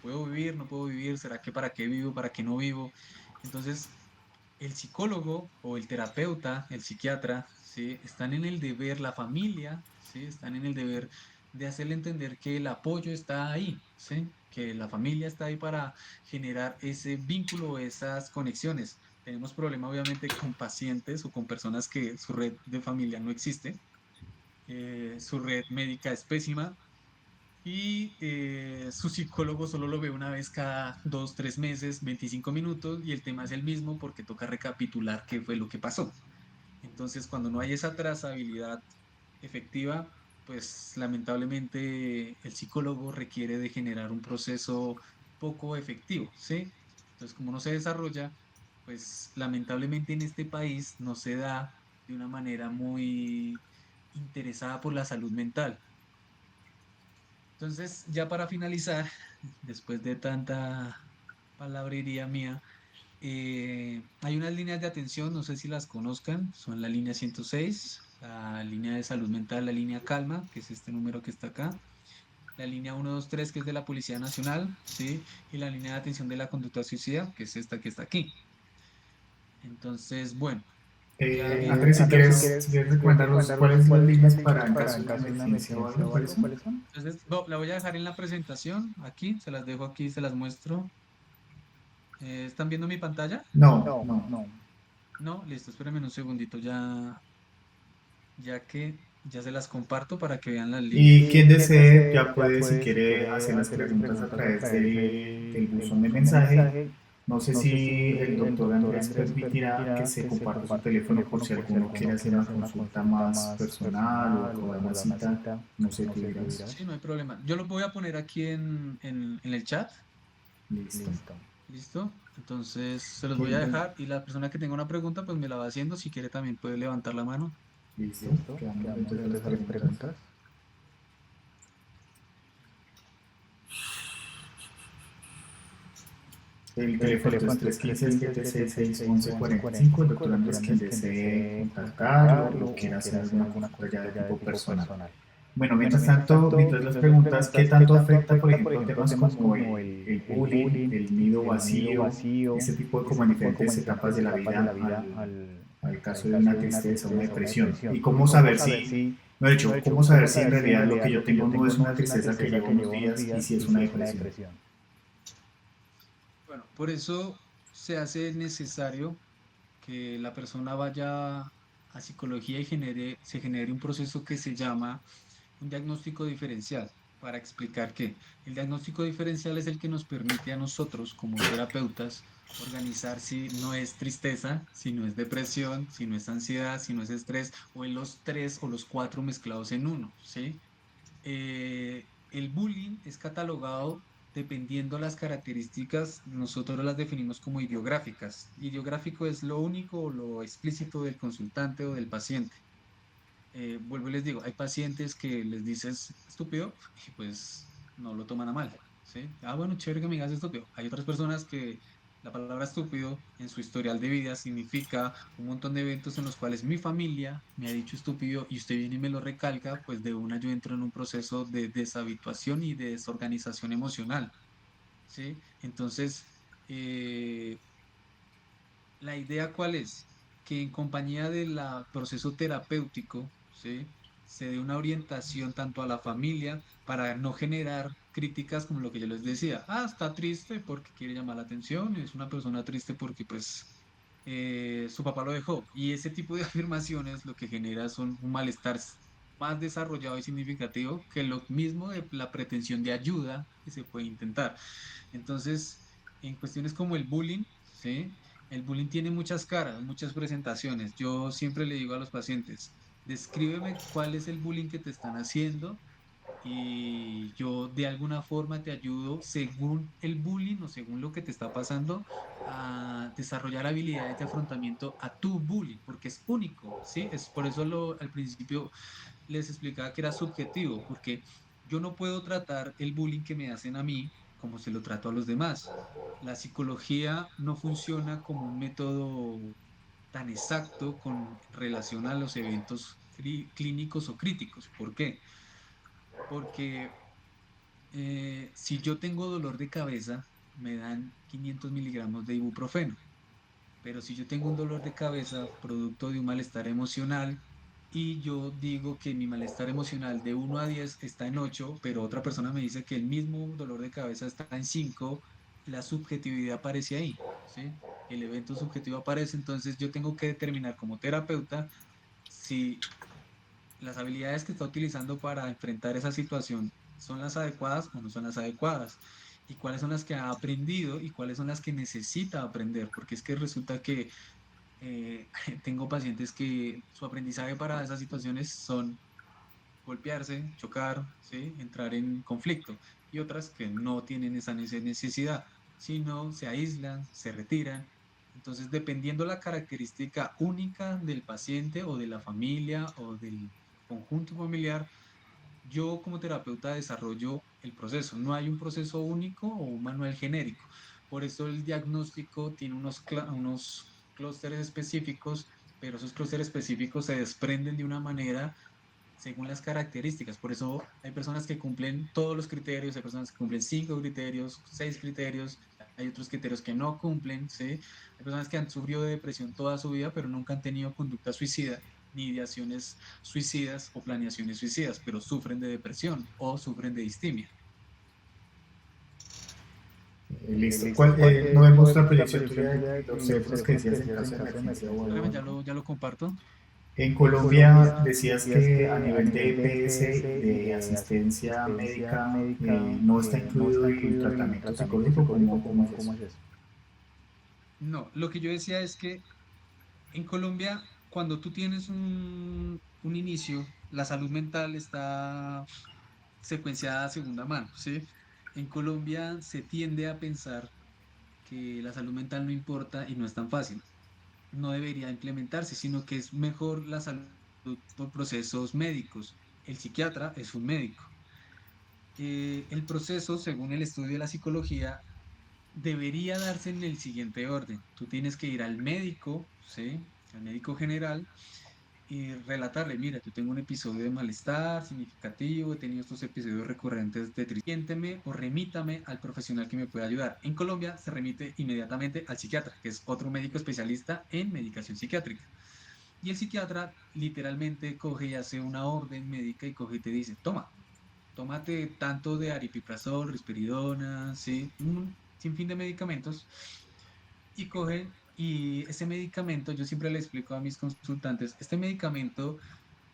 ¿puedo vivir? ¿No puedo vivir? ¿Será que para qué vivo? ¿Para qué no vivo? Entonces, el psicólogo o el terapeuta, el psiquiatra, ¿sí? Están en el deber, la familia, ¿sí? Están en el deber de hacerle entender que el apoyo está ahí, ¿sí? Que la familia está ahí para generar ese vínculo, esas conexiones. Tenemos problema obviamente con pacientes o con personas que su red de familia no existe, su red médica es pésima, y su psicólogo solo lo ve una vez cada 2, 3 meses, 25 minutos, y el tema es el mismo porque toca recapitular qué fue lo que pasó. Entonces, cuando no hay esa trazabilidad efectiva, pues lamentablemente el psicólogo requiere de generar un proceso poco efectivo, ¿sí? Entonces, como no se desarrolla, pues lamentablemente en este país no se da de una manera muy interesada por la salud mental. Entonces, ya para finalizar, después de tanta palabrería mía, hay unas líneas de atención, no sé si las conozcan, son la línea 106, la línea de salud mental, la línea Calma, que es este número que está acá, la línea 123, que es de la Policía Nacional, ¿sí? Y la línea de atención de la conducta suicida, que es esta que está aquí. Entonces, bueno, ya Andrés, viendo, si quieres recomendarlos, ¿cuáles son las líneas para en caso de una emergencia o algo? ¿Cuáles son? entonces, la voy a dejar en la presentación, aquí, se las dejo aquí, se las muestro. ¿Están viendo mi pantalla? No, no. No, listo, espérenme un segundito, ya que ya se las comparto para que vean las Y líneas. quien desee ya puede, si quiere, hacer las preguntas a través del buzón de mensaje. No sé si el doctor Andrés permitirá que se comparta su teléfono por si alguno quiere hacer una consulta más personal o acordar una cita. No sé, tú dirás. Sí, no hay problema. Yo lo voy a poner aquí en el chat, Listo. ¿listo? Entonces se los voy a ¿Quién? dejar y la persona que tenga una pregunta pues me la va haciendo. Si quiere también puede levantar la mano. Listo. Quedamos entonces a las preguntas. El teléfono es 315-766-1145. El doctor Andrés, quien desee contactarlo o quiera hacer alguna consulta ya de tipo personal. Bueno, mientras tanto, mientras las preguntas, ¿qué tanto afecta, por ejemplo, temas como el bullying, el nido vacío, este tipo de como en diferentes etapas de la vida al caso de una tristeza, una depresión? ¿Y cómo saber si, no he dicho, cómo saber si en realidad lo que yo tengo no es una tristeza que lleva unos días y si es una depresión? Bueno, por eso se hace necesario que la persona vaya a psicología y se genere un proceso que se llama un diagnóstico diferencial, para explicar que el diagnóstico diferencial es el que nos permite a nosotros, como terapeutas, organizar si no es tristeza, si no es depresión, si no es ansiedad, si no es estrés, o en los tres o los cuatro mezclados en uno, ¿sí? El bullying es catalogado dependiendo las características, nosotros las definimos como ideográficas. Ideográfico es lo único o lo explícito del consultante o del paciente. Vuelvo y les digo, hay pacientes que les dices estúpido y pues no lo toman a mal, ¿sí? Ah, bueno, chévere que me digas estúpido. Hay otras personas que la palabra estúpido en su historial de vida significa un montón de eventos en los cuales mi familia me ha dicho estúpido y usted viene y me lo recalca, pues de una yo entro en un proceso de deshabituación y de desorganización emocional, ¿sí? Entonces, eh, ¿la idea cuál es? Que en compañía del proceso terapéutico, ¿sí? Se dé una orientación tanto a la familia para no generar críticas como lo que yo les decía. Ah, está triste porque quiere llamar la atención, es una persona triste porque pues su papá lo dejó. Y ese tipo de afirmaciones lo que genera son un malestar más desarrollado y significativo que lo mismo de la pretensión de ayuda que se puede intentar. Entonces, en cuestiones como el bullying, ¿sí? El bullying tiene muchas caras, muchas presentaciones. Yo siempre le digo a los pacientes, descríbeme cuál es el bullying que te están haciendo y yo de alguna forma te ayudo según el bullying o según lo que te está pasando a desarrollar habilidades de afrontamiento a tu bullying, porque es único, ¿sí? Es por eso al principio les explicaba que era subjetivo, porque yo no puedo tratar el bullying que me hacen a mí como se lo trato a los demás. La psicología no funciona como un método tan exacto con relación a los eventos clínicos o críticos. ¿Por qué? Porque si yo tengo dolor de cabeza, me dan 500 miligramos de ibuprofeno. Pero si yo tengo un dolor de cabeza producto de un malestar emocional y yo digo que mi malestar emocional de 1 a 10 está en 8, pero otra persona me dice que el mismo dolor de cabeza está en 5, la subjetividad aparece ahí, ¿sí? El evento subjetivo aparece, entonces yo tengo que determinar como terapeuta si las habilidades que está utilizando para enfrentar esa situación ¿son las adecuadas o no son las adecuadas? Y cuáles son las que ha aprendido y cuáles son las que necesita aprender, porque es que resulta que tengo pacientes que su aprendizaje para esas situaciones son golpearse, chocar, ¿sí? Entrar en conflicto, y otras que no tienen esa necesidad, sino se aíslan, se retiran. Entonces, dependiendo la característica única del paciente o de la familia o del conjunto familiar, yo como terapeuta desarrollo el proceso. No hay un proceso único o un manual genérico. Por eso el diagnóstico tiene unos clústeres específicos, pero esos clústeres específicos se desprenden de una manera según las características. Por eso hay personas que cumplen todos los criterios, hay personas que cumplen 5 criterios, 6 criterios, hay otros criterios que no cumplen, ¿sí? Hay personas que han sufrido de depresión toda su vida, pero nunca han tenido conducta suicida, ni ideaciones suicidas o planeaciones suicidas, pero sufren de depresión o sufren de distimia. Listo. No vemos la proyección tuya de los centros que decías en caso de emergencia o algo, Espérame, ¿no? ya lo comparto. En Colombia decías que a nivel de EPS, de asistencia médica, no está incluido el tratamiento psicológico. ¿Cómo es eso? No, lo que yo decía es que en Colombia, cuando tú tienes un inicio, la salud mental está secuenciada a segunda mano, ¿sí? En Colombia se tiende a pensar que la salud mental no importa y no es tan fácil. No debería implementarse, sino que es mejor la salud por procesos médicos. El psiquiatra es un médico. El proceso, según el estudio de la psicología, debería darse en el siguiente orden. Tú tienes que ir al médico, ¿sí? Al médico general y relatarle, mira, yo tengo un episodio de malestar significativo, he tenido estos episodios recurrentes de tristeza, o remítame al profesional que me pueda ayudar. En Colombia se remite inmediatamente al psiquiatra, que es otro médico especialista en medicación psiquiátrica. Y el psiquiatra literalmente coge y hace una orden médica y coge y te dice, tómate tanto de aripiprazol, risperidona, ¿sí? Un sinfín de medicamentos y cogen y ese medicamento, yo siempre le explico a mis consultantes, este medicamento,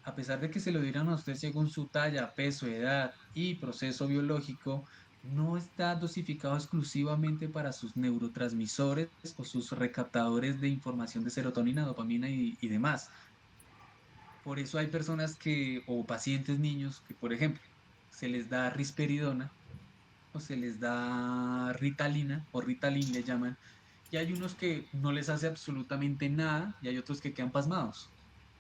a pesar de que se lo dieran a usted según su talla, peso, edad y proceso biológico, no está dosificado exclusivamente para sus neurotransmisores o sus recaptadores de información de serotonina, dopamina y demás. Por eso hay personas que, o pacientes niños, que por ejemplo, se les da risperidona o se les da Ritalina o Ritalin le llaman, y hay unos que no les hace absolutamente nada y hay otros que quedan pasmados.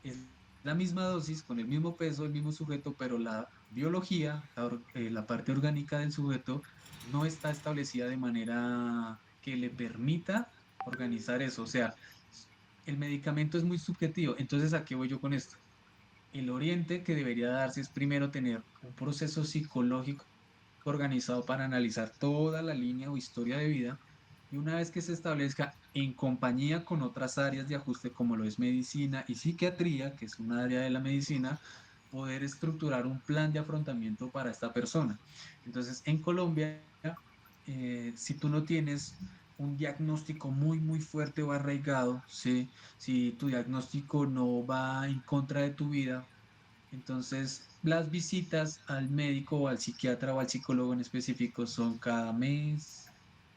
Es la misma dosis, con el mismo peso, el mismo sujeto, pero la biología, la parte orgánica del sujeto, no está establecida de manera que le permita organizar eso. O sea, el medicamento es muy subjetivo. Entonces, ¿a qué voy yo con esto? El oriente que debería darse es primero tener un proceso psicológico organizado para analizar toda la línea o historia de vida, y una vez que se establezca en compañía con otras áreas de ajuste como lo es medicina y psiquiatría, que es un área de la medicina, poder estructurar un plan de afrontamiento para esta persona. Entonces, en Colombia, si tú no tienes un diagnóstico muy fuerte o arraigado, ¿sí? Si tu diagnóstico no va en contra de tu vida, entonces, las visitas al médico o al psiquiatra o al psicólogo en específico son cada mes,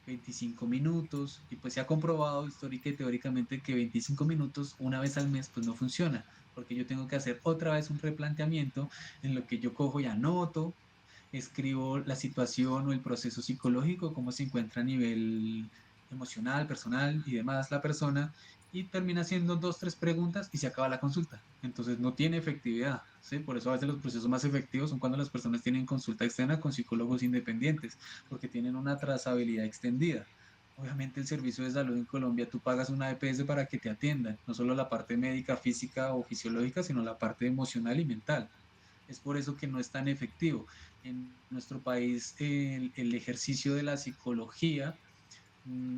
25 minutos, y pues se ha comprobado histórica y teóricamente que 25 minutos una vez al mes pues no funciona, porque yo tengo que hacer otra vez un replanteamiento en lo que yo cojo y anoto, escribo la situación o el proceso psicológico, cómo se encuentra a nivel emocional, personal y demás la persona, y termina haciendo 2, 3 preguntas y se acaba la consulta. Entonces no tiene efectividad, ¿sí? Por eso a veces los procesos más efectivos son cuando las personas tienen consulta externa con psicólogos independientes, porque tienen una trazabilidad extendida. Obviamente el servicio de salud en Colombia, tú pagas una EPS para que te atiendan, no solo la parte médica, física o fisiológica, sino la parte emocional y mental. Es por eso que no es tan efectivo. En nuestro país el ejercicio de la psicología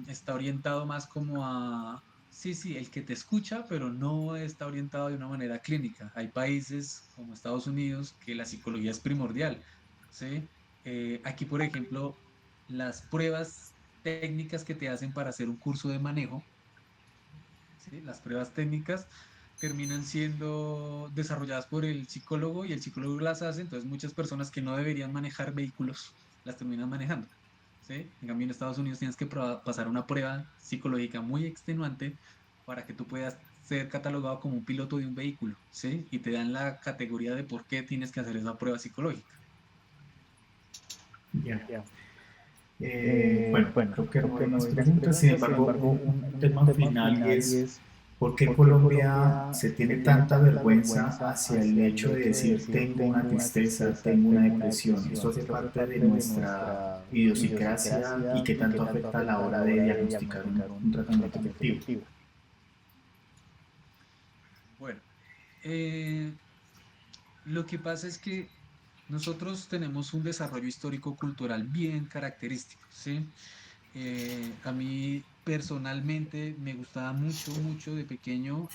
está orientado más como a, sí, sí, el que te escucha, pero no está orientado de una manera clínica. Hay países como Estados Unidos que la psicología es primordial, ¿sí? Aquí, por ejemplo, las pruebas técnicas que te hacen para hacer un curso de manejo, ¿sí? Las pruebas técnicas terminan siendo desarrolladas por el psicólogo y el psicólogo las hace, entonces muchas personas que no deberían manejar vehículos las terminan manejando, ¿sí? En cambio, en Estados Unidos tienes que pasar una prueba psicológica muy extenuante para que tú puedas ser catalogado como un piloto de un vehículo, ¿sí? Y te dan la categoría de por qué tienes que hacer esa prueba psicológica. Ya. Bueno, creo que no hay más preguntas. Sin embargo, un tema final y es ¿por qué Colombia se tiene tanta vergüenza hacia el hecho de decir tengo una tristeza, tengo una depresión? Esto hace parte de nuestra idiosincrasia y qué tanto afecta a la hora de diagnosticar un tratamiento efectivo. Bueno, eh, lo que pasa es que nosotros tenemos un desarrollo histórico-cultural bien característico, ¿sí? A mí personalmente me gustaba mucho, mucho de pequeño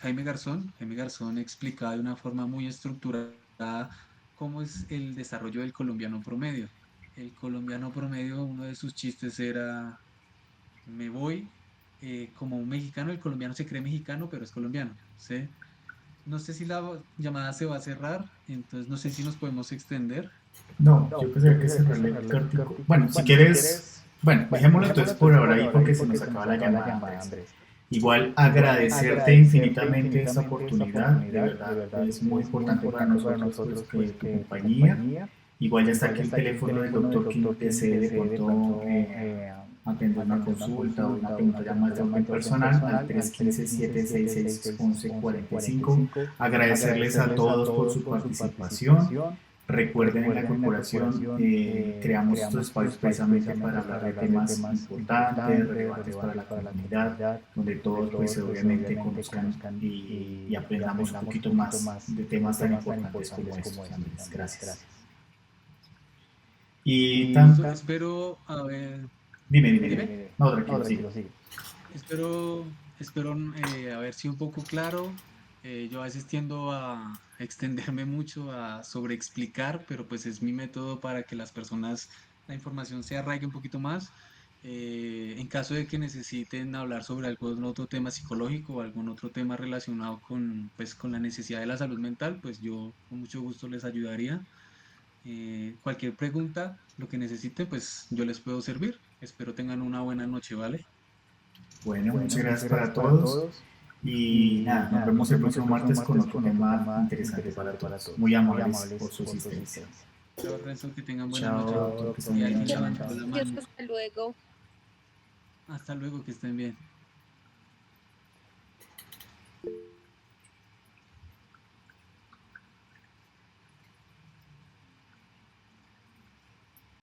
Jaime Garzón. Jaime Garzón explicaba de una forma muy estructurada cómo es el desarrollo del colombiano promedio. El colombiano promedio, uno de sus chistes era, me voy como un mexicano, el colombiano se cree mexicano, pero es colombiano, ¿sí? No sé si la llamada se va a cerrar, entonces no sé si nos podemos extender. No, yo pensaría que cerrarle el córtico. Bueno, si quieres, bueno, dejémoslo entonces por ahora ahí porque se nos acaba la llamada, Andrés. Igual agradecerte infinitamente esta oportunidad, de verdad es muy importante para nosotros pues, que tu compañía. Igual ya está aquí el teléfono del doctor quien desee de pronto atender una consulta o una pregunta ya más de orden personal al 315-766-1145. Agradecerles a todos por su participación. Recuerden, en la corporación creamos estos espacios precisamente para hablar de temas importantes, relevantes para la comunidad, donde todos pues obviamente conozcan y aprendamos un poquito más de temas tan importantes como estos. Andrés, gracias. Y tanto... Espero, a ver, Dime. dime. No, tranquilo, sigue. Espero haber sido un poco claro. Yo a veces tiendo a extenderme mucho, a sobreexplicar, pero pues es mi método para que las personas, la información se arraigue un poquito más. En caso de que necesiten hablar sobre algún otro tema psicológico o algún otro tema relacionado con, pues, con la necesidad de la salud mental, pues yo con mucho gusto les ayudaría. Cualquier pregunta, lo que necesiten, pues yo les puedo servir. Espero tengan una buena noche, ¿vale? Bueno, muchas gracias para todos. Y nada, nos vemos el próximo martes con otro tema interesante para todos. Muy amables por su asistencia. Chao, Renzo, que tengan buena noche. Chao, que estén Y bien. alguien Chao. levantó la Dios, mano. hasta luego. Hasta luego, que estén bien.